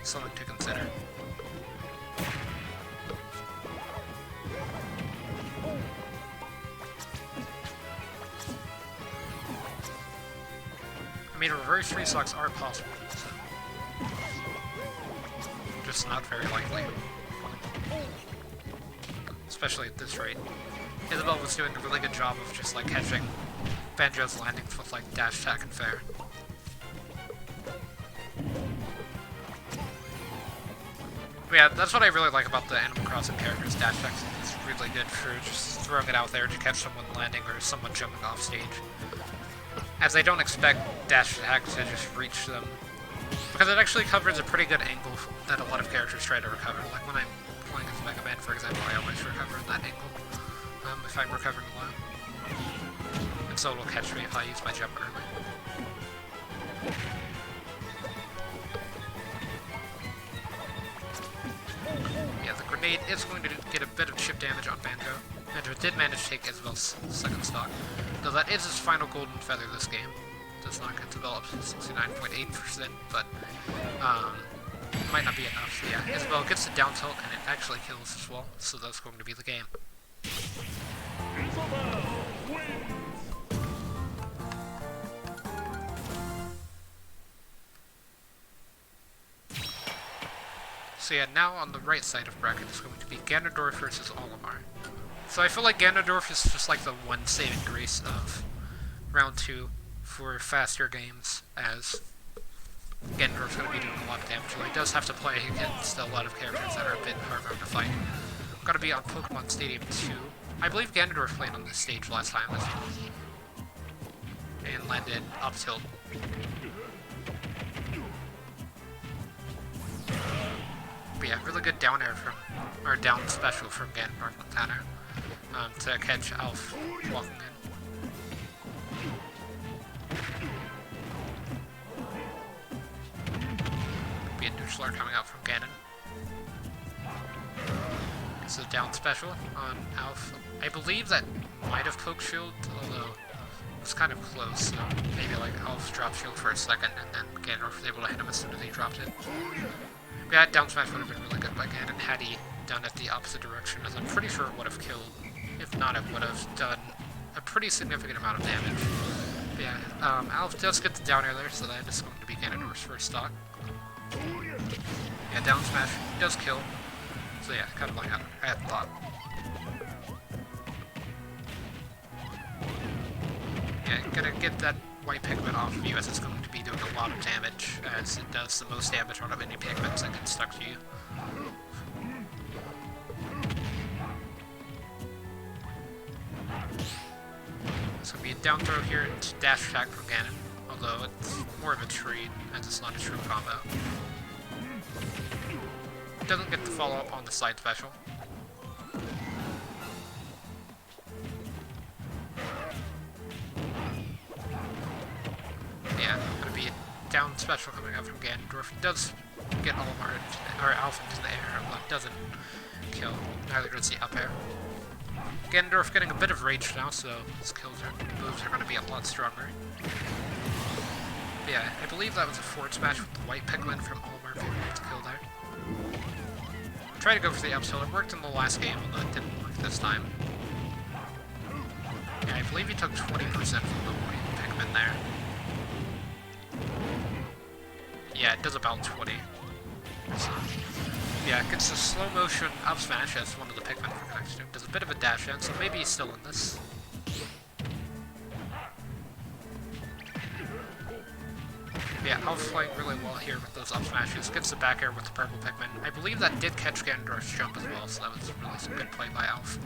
is something to consider. I mean, reverse 3-stocks are possible, so just not very likely. Especially at this rate. Isabel was doing a really good job of just, like, catching Banjo's landings with, like, dash attack and fair. But yeah, that's what I really like about the Animal Crossing characters. Dash attack is really good for just throwing it out there to catch someone landing or someone jumping off stage. As they don't expect dash attack to just reach them. Because it actually covers a pretty good angle that a lot of characters try to recover. Like when I'm playing as Mega Man, for example, I always recover in that angle. If I'm recovering low. And so it'll catch me if I use my jump early. Yeah, the grenade is going to get a bit of chip damage on Banjo. Banjo did manage to take Isabel's second stock, though that is his final golden feather this game. Does not get developed 69.8%, but might not be enough. So yeah, Isabel gets the down tilt and it actually kills as well, so that's going to be the game. Isabel wins! So yeah, now on the right side of bracket is going to be Ganondorf versus Olimar. So I feel like Ganondorf is just like the one saving grace of round 2 for faster games, as Ganondorf's going to be doing a lot of damage. He does have to play against a lot of characters that are a bit harder to fight. Got to be on Pokemon Stadium 2. I believe Ganondorf played on this stage last time as well. And landed up tilt. But yeah, really good down air from, or down special from Ganondorf on that air, to catch Alf walking in. Be a neutral air coming out from Ganon. So down special on Alf. I believe that might have poked shield, although it was kind of close, so maybe like Alf dropped shield for a second and then Ganondorf was able to hit him as soon as he dropped it. Yeah, down smash would have been really good by Ganon had he done it the opposite direction, as I'm pretty sure it would have killed. If not, it would have done a pretty significant amount of damage. But yeah, Alf does get the down air there, so that is going to be Ganondorf's first stock. Yeah, down smash does kill. So yeah, kind of like I had thought. Yeah, gotta get that white pigment off of you, as it's going to be doing a lot of damage, as it does the most damage out of any pigments that get stuck to you. It's going to be a down throw here and dash attack from Ganon, although it's more of a trade, as it's not a true combo. Doesn't get the follow up on the side special. Yeah, gonna be a down special coming out from Ganondorf. He does get Olimar or Alpha into the air, but doesn't kill. Neither does the up air. Ganondorf getting a bit of rage now, so his moves are going to be a lot stronger. Yeah, I believe that was a forward smash with the white Pikmin from Olimar to kill there. Try to go for the up tilt. It worked in the last game, although it didn't work this time. Yeah, I believe he took 20% from the white Pikmin there. Yeah, it does about 20. So, yeah, it gets a slow motion up smash as one of the Pikmin from next to him. Does a bit of a dash in, so maybe he's still in this. Yeah, Alp's playing really well here with those up smashes. Gets the back air with the purple Pikmin. I believe that did catch Ganondorf's jump as well, so that was really some good play by Alf.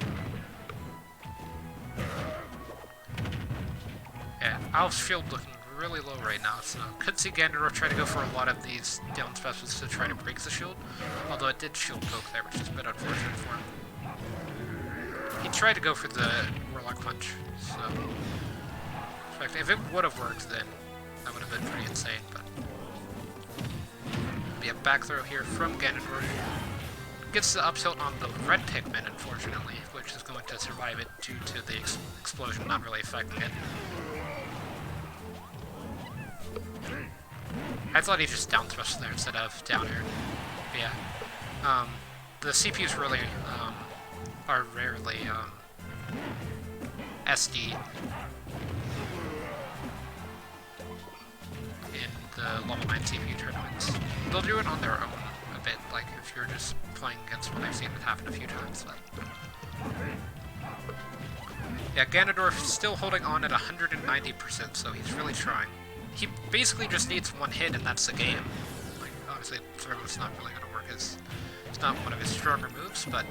Yeah, Alf's shield looking really low right now, so could see Ganondorf try to go for a lot of these down specials to try to break the shield, although it did shield poke there, which is a bit unfortunate for him. He tried to go for the Warlock Punch, so in fact, if it would have worked, then that would have been pretty insane, but yeah, back throw here from Ganondorf. Gets the up tilt on the red Pikmin, unfortunately, which is going to survive it due to the explosion not really affecting it. I thought he just down thrust there instead of down air. But yeah. The CPUs really are rarely SD in the level 9 CPU tournaments. They'll do it on their own a bit, like if you're just playing against one. I've seen it happen a few times. But yeah, Ganondorf still holding on at 190%, so he's really trying. He basically just needs one hit and that's the game. Like, obviously, throw is not really going to work as it's not one of his stronger moves, but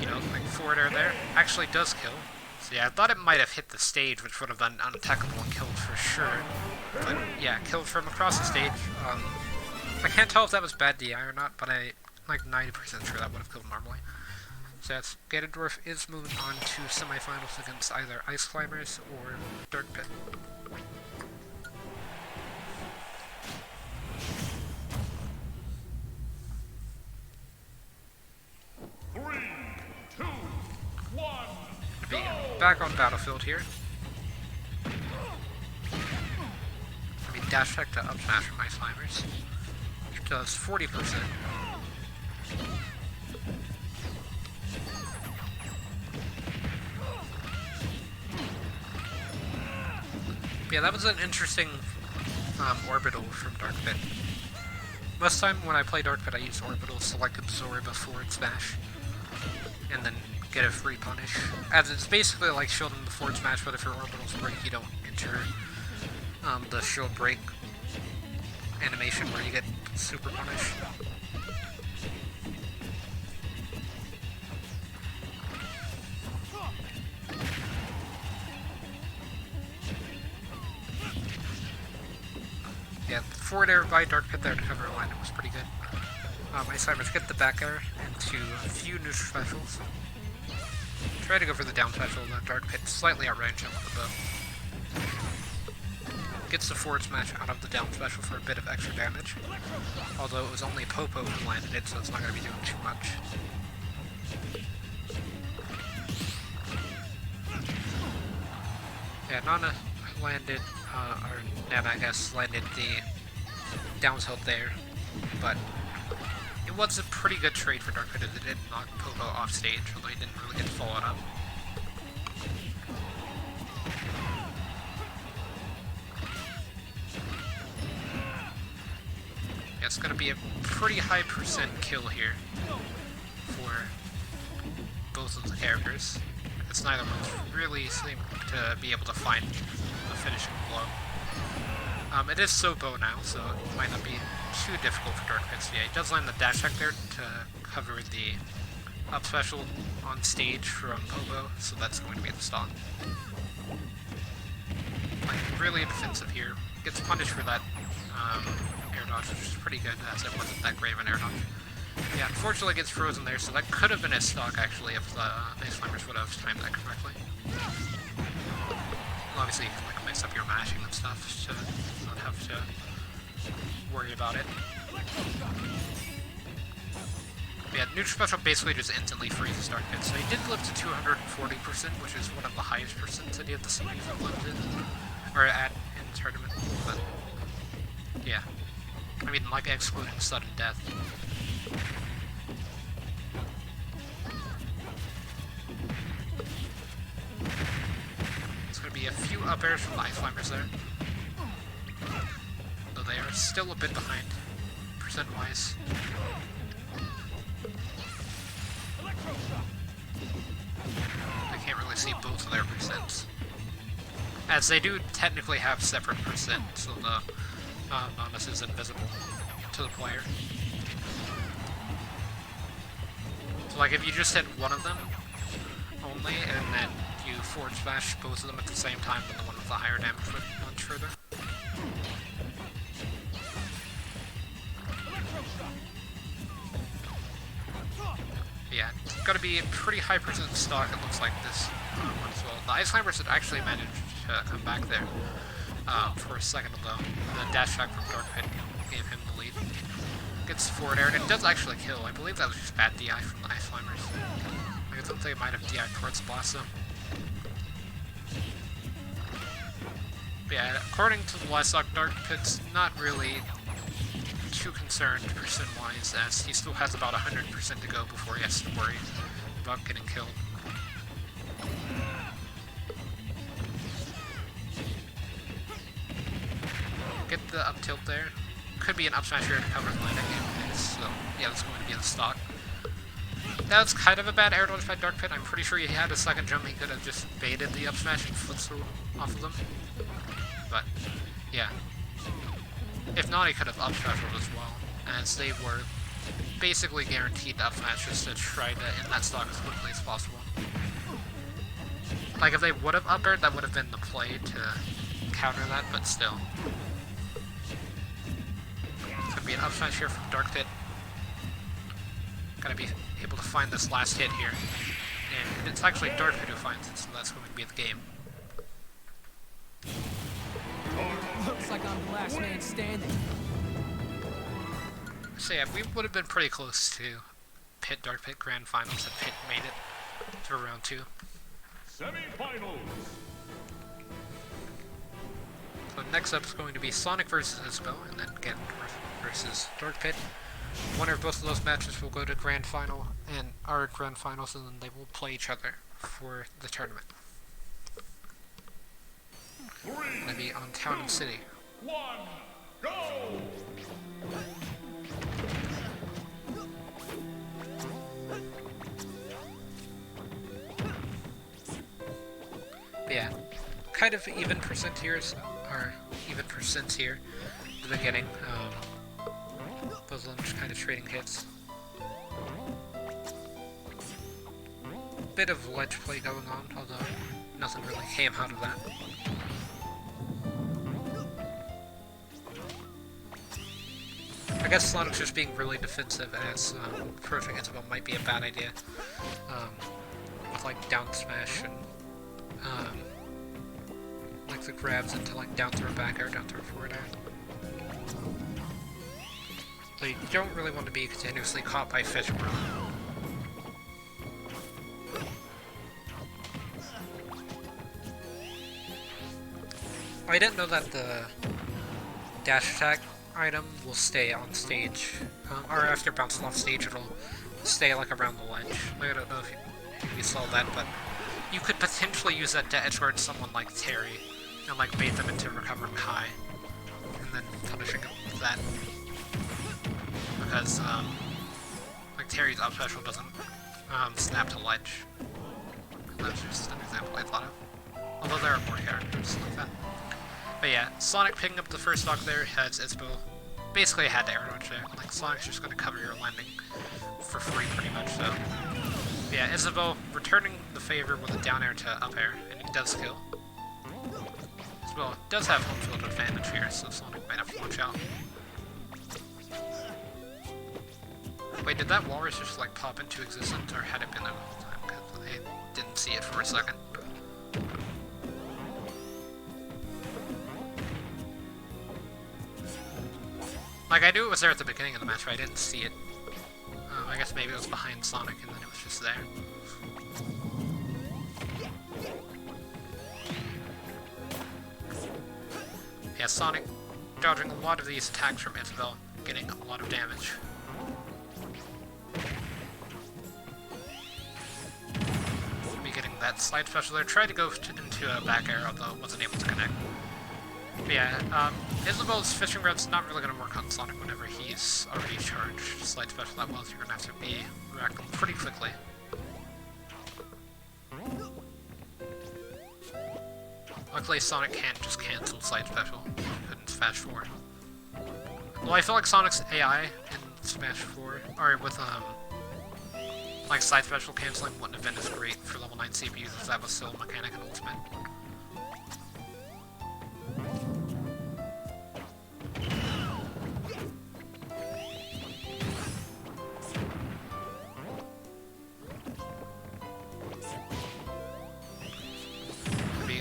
you know, like forward air there actually does kill. So yeah, I thought it might have hit the stage, which would have been unattackable and killed for sure. But yeah, killed from across the stage. I can't tell if that was bad DI or not, but I'm like 90% sure that would have killed normally. So that's Ganondorf is moving on to semifinals against either Ice Climbers or Dark Pit. Back on battlefield here. Dash tech to up smash from Ice Climbers, which does 40%. Yeah, that was an interesting orbital from Dark Pit. Most time when I play Dark Pit, I use orbitals to like absorb a forward smash, and then get a free punish. As it's basically like shielding the forward smash, but if your orbitals break, you don't enter the shield break animation where you get super punish. Yeah, the forward air by Dark Pit there to cover a line was pretty good. Ice Climbers get the back air into a few neutral specials. Try to go for the down special, the Dark Pit slightly outrange him with the bow. Gets the forward smash out of the down special for a bit of extra damage. Although it was only Popo who landed it, so it's not going to be doing too much. Yeah, Nana landed, or Nana I guess, landed the down tilt there, but it was a pretty good trade for Dark Pit as it did knock Popo off stage, although he didn't really get followed up. Yeah, it's going to be a pretty high percent kill here for both of the characters. It's neither one's really seem to be able to find a finishing blow. It is so bow now, so it might not be too difficult for Dark Pit. Yeah, he does land the dash tech there to cover the up special on stage from Popo, so that's going to be the stock. Like, really defensive here. Gets punished for that air dodge, which is pretty good, as it wasn't that great of an air dodge. Yeah, unfortunately gets frozen there, so that could have been his stock, actually, if the Ice Climbers would have timed that correctly. Well, obviously, you can like, mix up your mashing and stuff to not have to worry about it. Yeah, neutral special basically just instantly freezes Dark Pit, so he did live to 240%, which is one of the highest percents any of the CPs have lived in, or at in the tournament, but Yeah. I mean, like, excluding sudden death. There's gonna be a few up airs from the ice climbers there. Though they are still a bit behind, percent-wise. I can't really see both of their percents. As they do technically have separate percent, so the bonus is invisible to the player. So like if you just hit one of them only, and then you forward smash both of them at the same time, then the one with the higher damage would launch further. Yeah, it's gotta be a pretty high percent stock, it looks like this one as well. The Ice Climbers had actually managed to come back there for a second, although the dash attack from Dark Pit gave him the lead. Gets forward air, and it does actually kill. I believe that was just bad DI from the Ice Climbers. I thought they might have DI towards Blast though. But yeah, according to the last stock, Dark Pit's not really too concerned percent-wise, as he still has about 100% to go before he has to worry about getting killed. Get the up tilt there. Could be an up smash here to cover the landing. So yeah, that's going to be the stock. That was kind of a bad air dodge by Dark Pit. I'm pretty sure he had a second jump. He could have just baited the up smash and footstool off of them. But yeah. If not, he could have up specialed as well, as they were basically guaranteed up smashes to try to end that stock as quickly as possible. Like, if they would have up aired, that would have been the play to counter that, but still. It's gonna be an up smash here from Dark Pit. Gotta be able to find this last hit here. And it's actually Dark Pit who finds it, so that's going to be the game. Looks like I'm the last man standing. So yeah, we would have been pretty close to Pit Dark Pit Grand Finals if Pit made it to round 2. Semi-finals. So next up is going to be Sonic versus Isabelle, and then Ganondorf versus Dark Pit. Winner of both of those matches will go to Grand Final and our Grand Finals, and then they will play each other for the tournament. Gonna be on Town and City. 1, go! But yeah, kind of even percent here, or even percents here at the beginning. Both of them just kind of trading hits. Bit of ledge play going on, although nothing really came out of that. I guess Sonic's just being really defensive, as approaching Isabelle might be a bad idea. With like down smash and like the grabs into like down throw back air, down throw forward air. So you don't really want to be continuously caught by fish worm. I didn't know that the dash attack item will stay on stage, or after bouncing off stage it'll stay like around the ledge. I don't know if you saw that, but you could potentially use that to edgeguard someone like Terry, and like bait them into recovering high, and then punishing them with that. Because, like Terry's up special doesn't snap to ledge. That's just an example I thought of. Although there are more characters like that. But yeah, Sonic picking up the first stock there has Isabelle. Basically had to air dodge there. Like, Sonic's just going to cover your landing for free pretty much, so. But yeah, Isabelle returning the favor with a down air to up air, and it does kill. Isabelle does have home field advantage here, so Sonic might have to watch out. Wait, did that walrus just like pop into existence, or had it been there the whole time? Because I didn't see it for a second. Like, I knew it was there at the beginning of the match, but I didn't see it. I guess maybe it was behind Sonic and then it was just there. Yeah, Sonic dodging a lot of these attacks from Isabel, getting a lot of damage. Be getting that slide special there. Tried to go into a back air, although wasn't able to connect. But yeah, Isabel's fishing rod's not really going to work on Sonic whenever he's already charged slide special that well, so you're going to have to be rack him pretty quickly. Luckily, Sonic can't just cancel slide special. Couldn't Smash 4. Well, I feel like Sonic's AI in Smash 4, or with, like, slide special canceling wouldn't have been as great for level 9 CPUs if that was still a mechanic in Ultimate.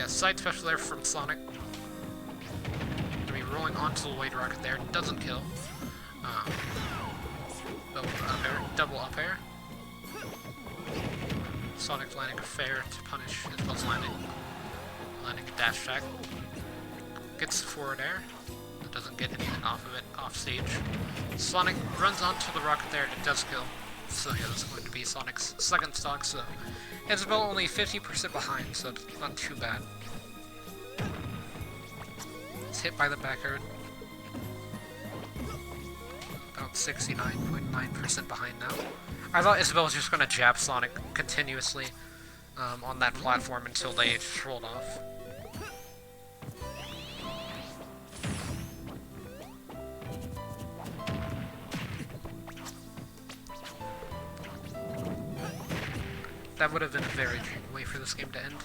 Side special there from Sonic. Gonna be rolling onto the White Rocket there. Doesn't kill. Double up air. Sonic landing a fair to punish Isabel's landing. Landing a dash attack. Gets the forward air. Doesn't get anything off of it, off stage. Sonic runs onto the rocket there and it does kill. So yeah, that's going to be Sonic's second stock, so Isabel only 50% behind, so it's not too bad. It's hit by the back air. About 69.9% behind now. I thought Isabel was just going to jab Sonic continuously on that platform until they rolled off. That would have been a very tricky way for this game to end.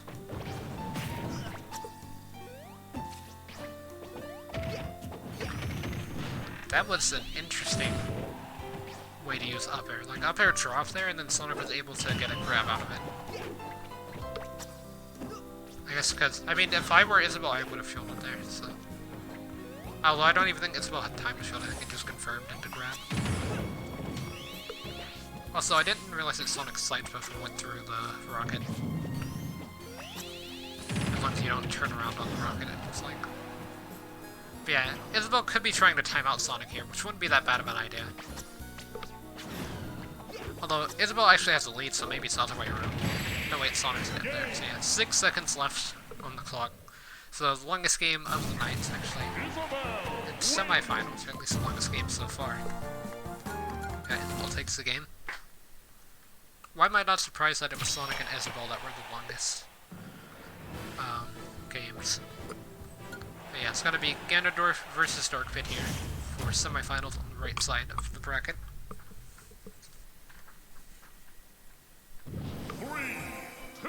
That was an interesting way to use up air. Like, up air dropped there, and then Sonic was able to get a grab out of it. I guess because, I mean, if I were Isabel, I would have shielded there, so. Although I don't even think Isabel had time to shield, I think it just confirmed into grab. Also, I didn't realize that Sonic's slide special went through the rocket. As long as you don't turn around on the rocket, it's like... But yeah, Isabel could be trying to time out Sonic here, which wouldn't be that bad of an idea. Although, Isabel actually has the lead, so maybe it's the other way around. No, wait, Sonic's in there. So yeah, 6 seconds left on the clock. So the longest game of the night, actually. In semifinals, or at least the longest game so far. Yeah, Isabel takes the game. Why am I not surprised that it was Sonic and Isabel that were the longest games? But yeah, it's gonna be Ganondorf versus Dark Pit here for semifinals on the right side of the bracket. 3, 2,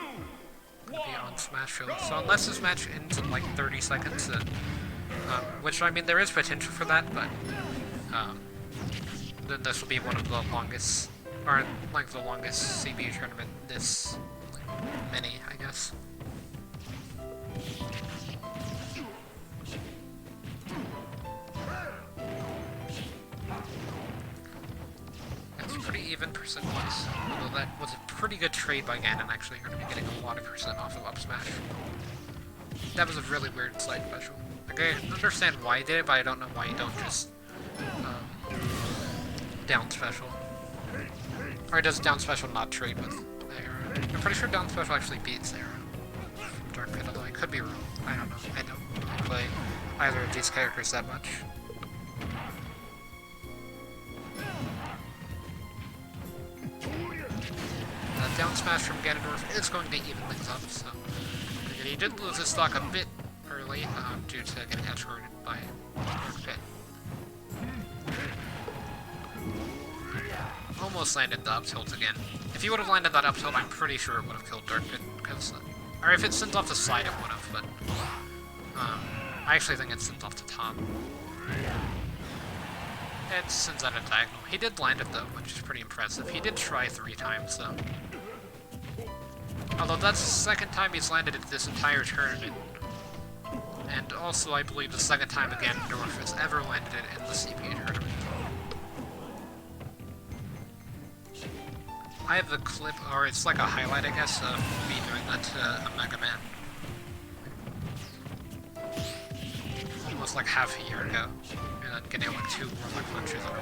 1. Be on Smash Show. So unless this match ends in like 30 seconds, which I mean there is potential for that, but then this will be one of the longest. Or, like, the longest CPU tournament this, like, many, I guess. That's pretty even percent-wise. Although that was a pretty good trade by Ganon, actually. You're going to be getting a lot of percent off of up smash. That was a really weird slide special. Like, I understand why he did it, but I don't know why you don't just, down special. Or does down special not trade with Arrow? I'm pretty sure down special actually beats Arrow from Dark Pit, although I could be wrong. I don't know. I don't play either of these characters that much. The down smash from Ganondorf is going to even things up, so... He did lose his stock a bit early due to getting edge-guarded by Dark Pit. Almost landed the up tilt again. If he would have landed that up tilt, I'm pretty sure it would have killed Dark Pit, because... or if it sends off the side, it would have, but... I actually think it sends off the top. It sends out a diagonal. He did land it, though, which is pretty impressive. He did try 3 times, though. Although that's the second time he's landed it this entire tournament. And also, I believe, the second time a Ganondorf has ever landed it in the CPU tournament. I have the clip, or it's like a highlight, I guess, of me doing that to a Mega Man. almost like half a year ago, and then getting like 2 warlock punches in a row.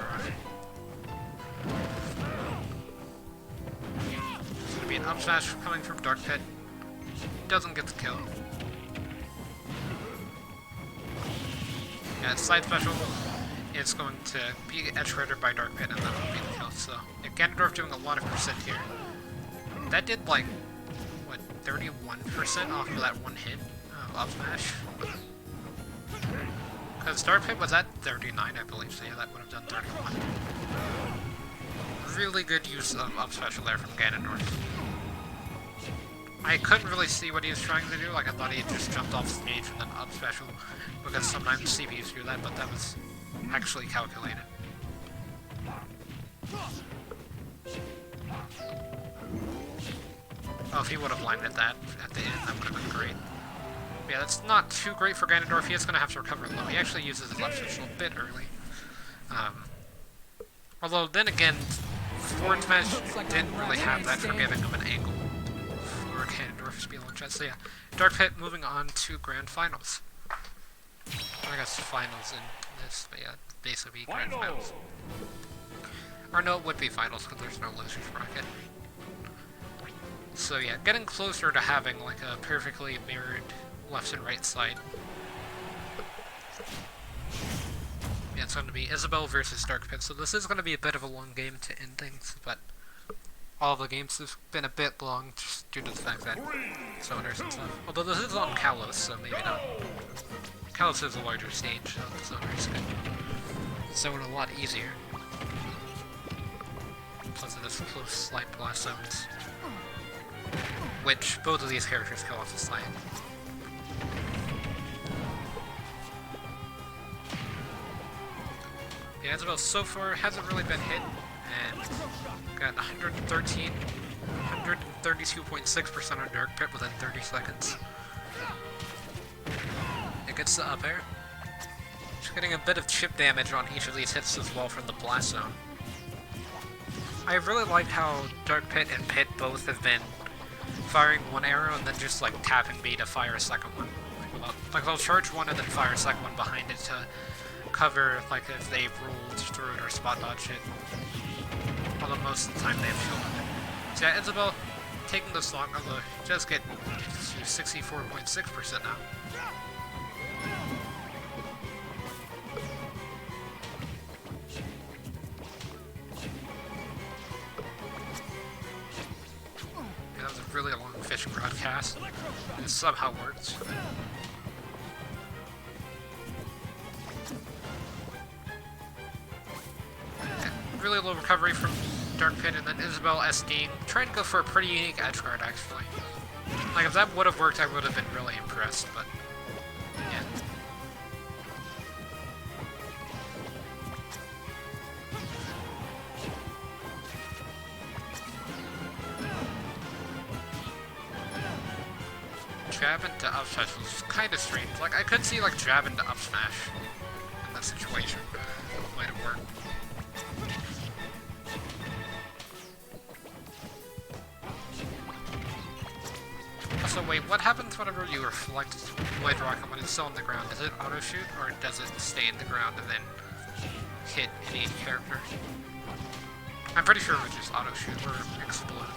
It's gonna be an up smash coming from Dark Pit. Doesn't get the kill. Yeah, side special is going to be edge guarded by Dark Pit, and that will be the kill. So, yeah, Ganondorf doing a lot of percent here. That did like, what, 31% off of that one hit of up smash? Because Dark Pit was at 39, I believe, so yeah, that would have done 31. Really good use of up special there from Ganondorf. I couldn't really see what he was trying to do, like I thought he had just jumped off stage and then up special, because sometimes CPUs do that, but that was actually calculated. Oh, if he would have landed that at the end, that would have been great. Yeah, that's not too great for Ganondorf. He is going to have to recover low. He actually uses his left special a bit early. Although, then again, forward smash didn't really have that for giving him an angle for Ganondorf's speed launch. So yeah, Dark Pit moving on to Grand Finals. I guess finals in this, but yeah, basically Grand Finals. Or no, it would be finals because there's no losers bracket. So yeah, getting closer to having like a perfectly mirrored left and right side. Yeah, it's going to be Isabelle versus Dark Pit, so this is going to be a bit of a long game to end things, but all the games have been a bit long just due to the fact that zoners and stuff. Although this is on Kalos, so maybe not. Kalos is a larger stage, so the zoners can zone a lot easier. Plus it has close slide blast zones, which both of these characters kill off the slide. Yeah, Isabelle so far hasn't really been hit, and got 132.6% on Dark Pit within 30 seconds. It gets the up air. She's getting a bit of chip damage on each of these hits as well from the blast zone. I really like how Dark Pit and Pit both have been firing one arrow and then just like tapping B to fire a second one. Like they'll charge one and then fire a second one behind it to cover, like if they rolled through it or spot dodged it. Although most of the time they have shield on it. So yeah, Isabelle taking this long, although she does get to 64.6% now. Yeah, that was a really long fishing broadcast. It somehow works. Really low recovery from Dark Pit, and then Isabelle SDing, trying to go for a pretty unique edge guard actually. Like if that would have worked, I would have been really impressed, but yeah. Jab into up smash was kind of strange. Like I could see like jab into up smash in that situation. Might have worked. So wait, what happens whenever you reflect Blade Rocket when it's still on the ground? Does it auto-shoot, or does it stay in the ground and then hit any character? I'm pretty sure it would just auto-shoot or explode.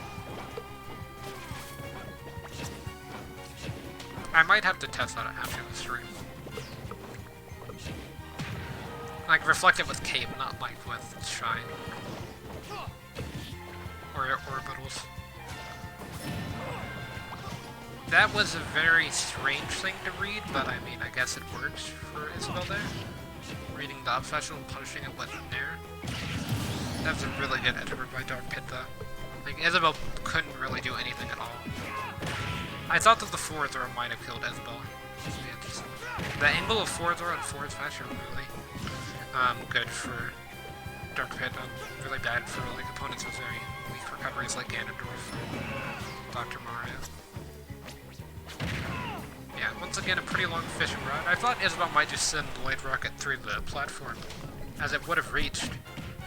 I might have to test that after the stream. Like, reflect it with Cape, not like with Shine. Or Orbitals. That was a very strange thing to read, but I mean, I guess it works for Isabelle there. Reading the up special and punishing it with Nair. That was a really good edge by Dark Pit though. Like, Isabelle couldn't really do anything at all. I thought that the forward throw might have killed Isabelle. The angle of forward throw and forward smash are really good for Dark Pit. Really bad for like opponents with very weak recoveries like Ganondorf or Dr. Mario. Yeah, once again, a pretty long fishing rod. I thought Isabelle might just send Blade Rocket through the platform, as it would have reached,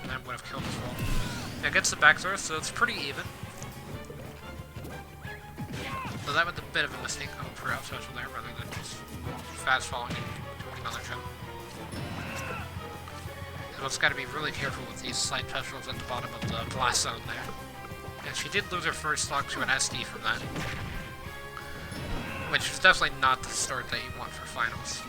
and then would have killed as well. Yeah, gets the back throw, so it's pretty even. So that was a bit of a mistake for out special there, rather than just fast falling and doing another jump. Isabel's got to be really careful with these side petals at the bottom of the glass zone there. And she did lose her first stock to an SD from that. Which is definitely not the start that you want for finals.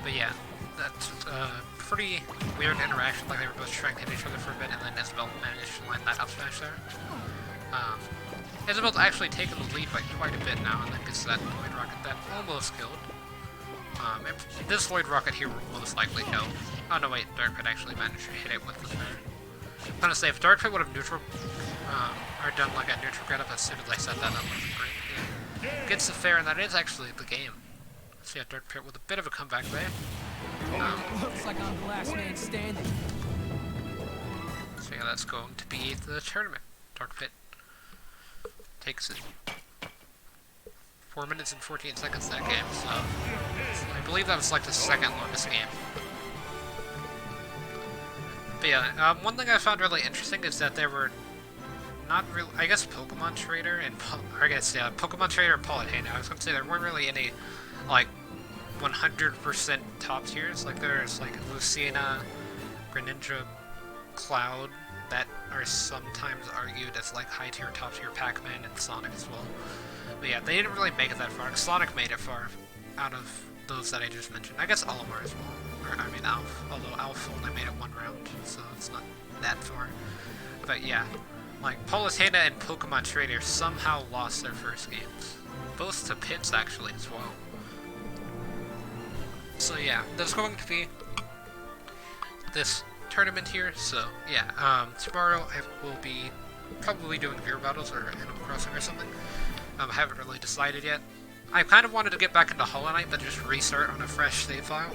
But yeah, that's a pretty weird interaction, like they were both trying to hit each other for a bit, and then Isabel managed to line that up smash there. Isabel's actually taken the lead by quite a bit now, and then gets that Void Rocket that almost killed. This Void Rocket here will most likely kill. Oh no wait, Dark Pit actually managed to hit it with the fair. I'm gonna say, if Dark Pit would have neutral, or done like a neutral get up as soon as I set that up, great. Yeah. Gets the fair, and that is actually the game. So yeah, Dark Pit with a bit of a comeback there. Looks like I'm the last man standing. So yeah, that's going to be the tournament. Dark Pit takes it. 4 minutes and 14 seconds that game, so I believe that was like the second longest game. But yeah, one thing I found really interesting is that there were not really, I guess Pokemon Trader and, Pokemon Trader and Palutena. I was going to say there weren't really any, like, 100% top tiers. Like, there's, like, Lucina, Greninja, Cloud, that are sometimes argued as, like, high tier, top tier Pac-Man and Sonic as well. But yeah, they didn't really make it that far. Sonic made it far out of those that I just mentioned. I guess Olimar as well. Or, I mean, Alf. Although Alf only made it one round, so it's not that far. But yeah, like, Palutena and Pokemon Trader somehow lost their first games. Both to Pits, actually, as well. So yeah, there's going to be this tournament here, so yeah, tomorrow I will be probably doing beer battles or Animal Crossing or something. I haven't really decided yet. I kind of wanted to get back into Hollow Knight, but just restart on a fresh save file.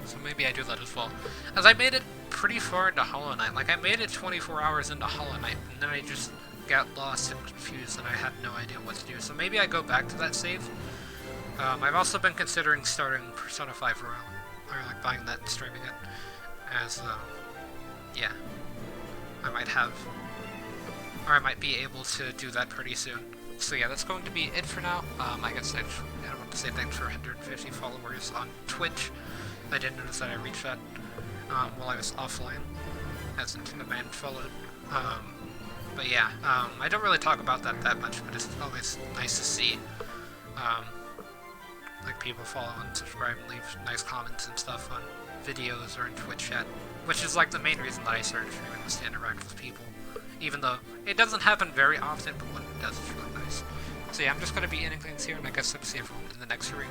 So maybe I do that as well. As I made it pretty far into Hollow Knight. Like, I made it 24 hours into Hollow Knight, and then I just got lost and confused, and I had no idea what to do. So maybe I go back to that save. I've also been considering starting Persona 5 Royal, or like buying that and streaming it, as, yeah, I might have, or I might be able to do that pretty soon. So yeah, that's going to be it for now. I guess I want to say thanks for 150 followers on Twitch. I did notice that I reached that while I was offline, as Nintendo Man followed. But yeah, I don't really talk about that much, but it's always nice to see, like, people follow and subscribe and leave nice comments and stuff on videos or in Twitch chat, which is like the main reason that I started streaming, was to interact with people, even though it doesn't happen very often, but when it does, it's really nice. So yeah, I'm just going to be ending things here, and I guess I'll see everyone in the next stream.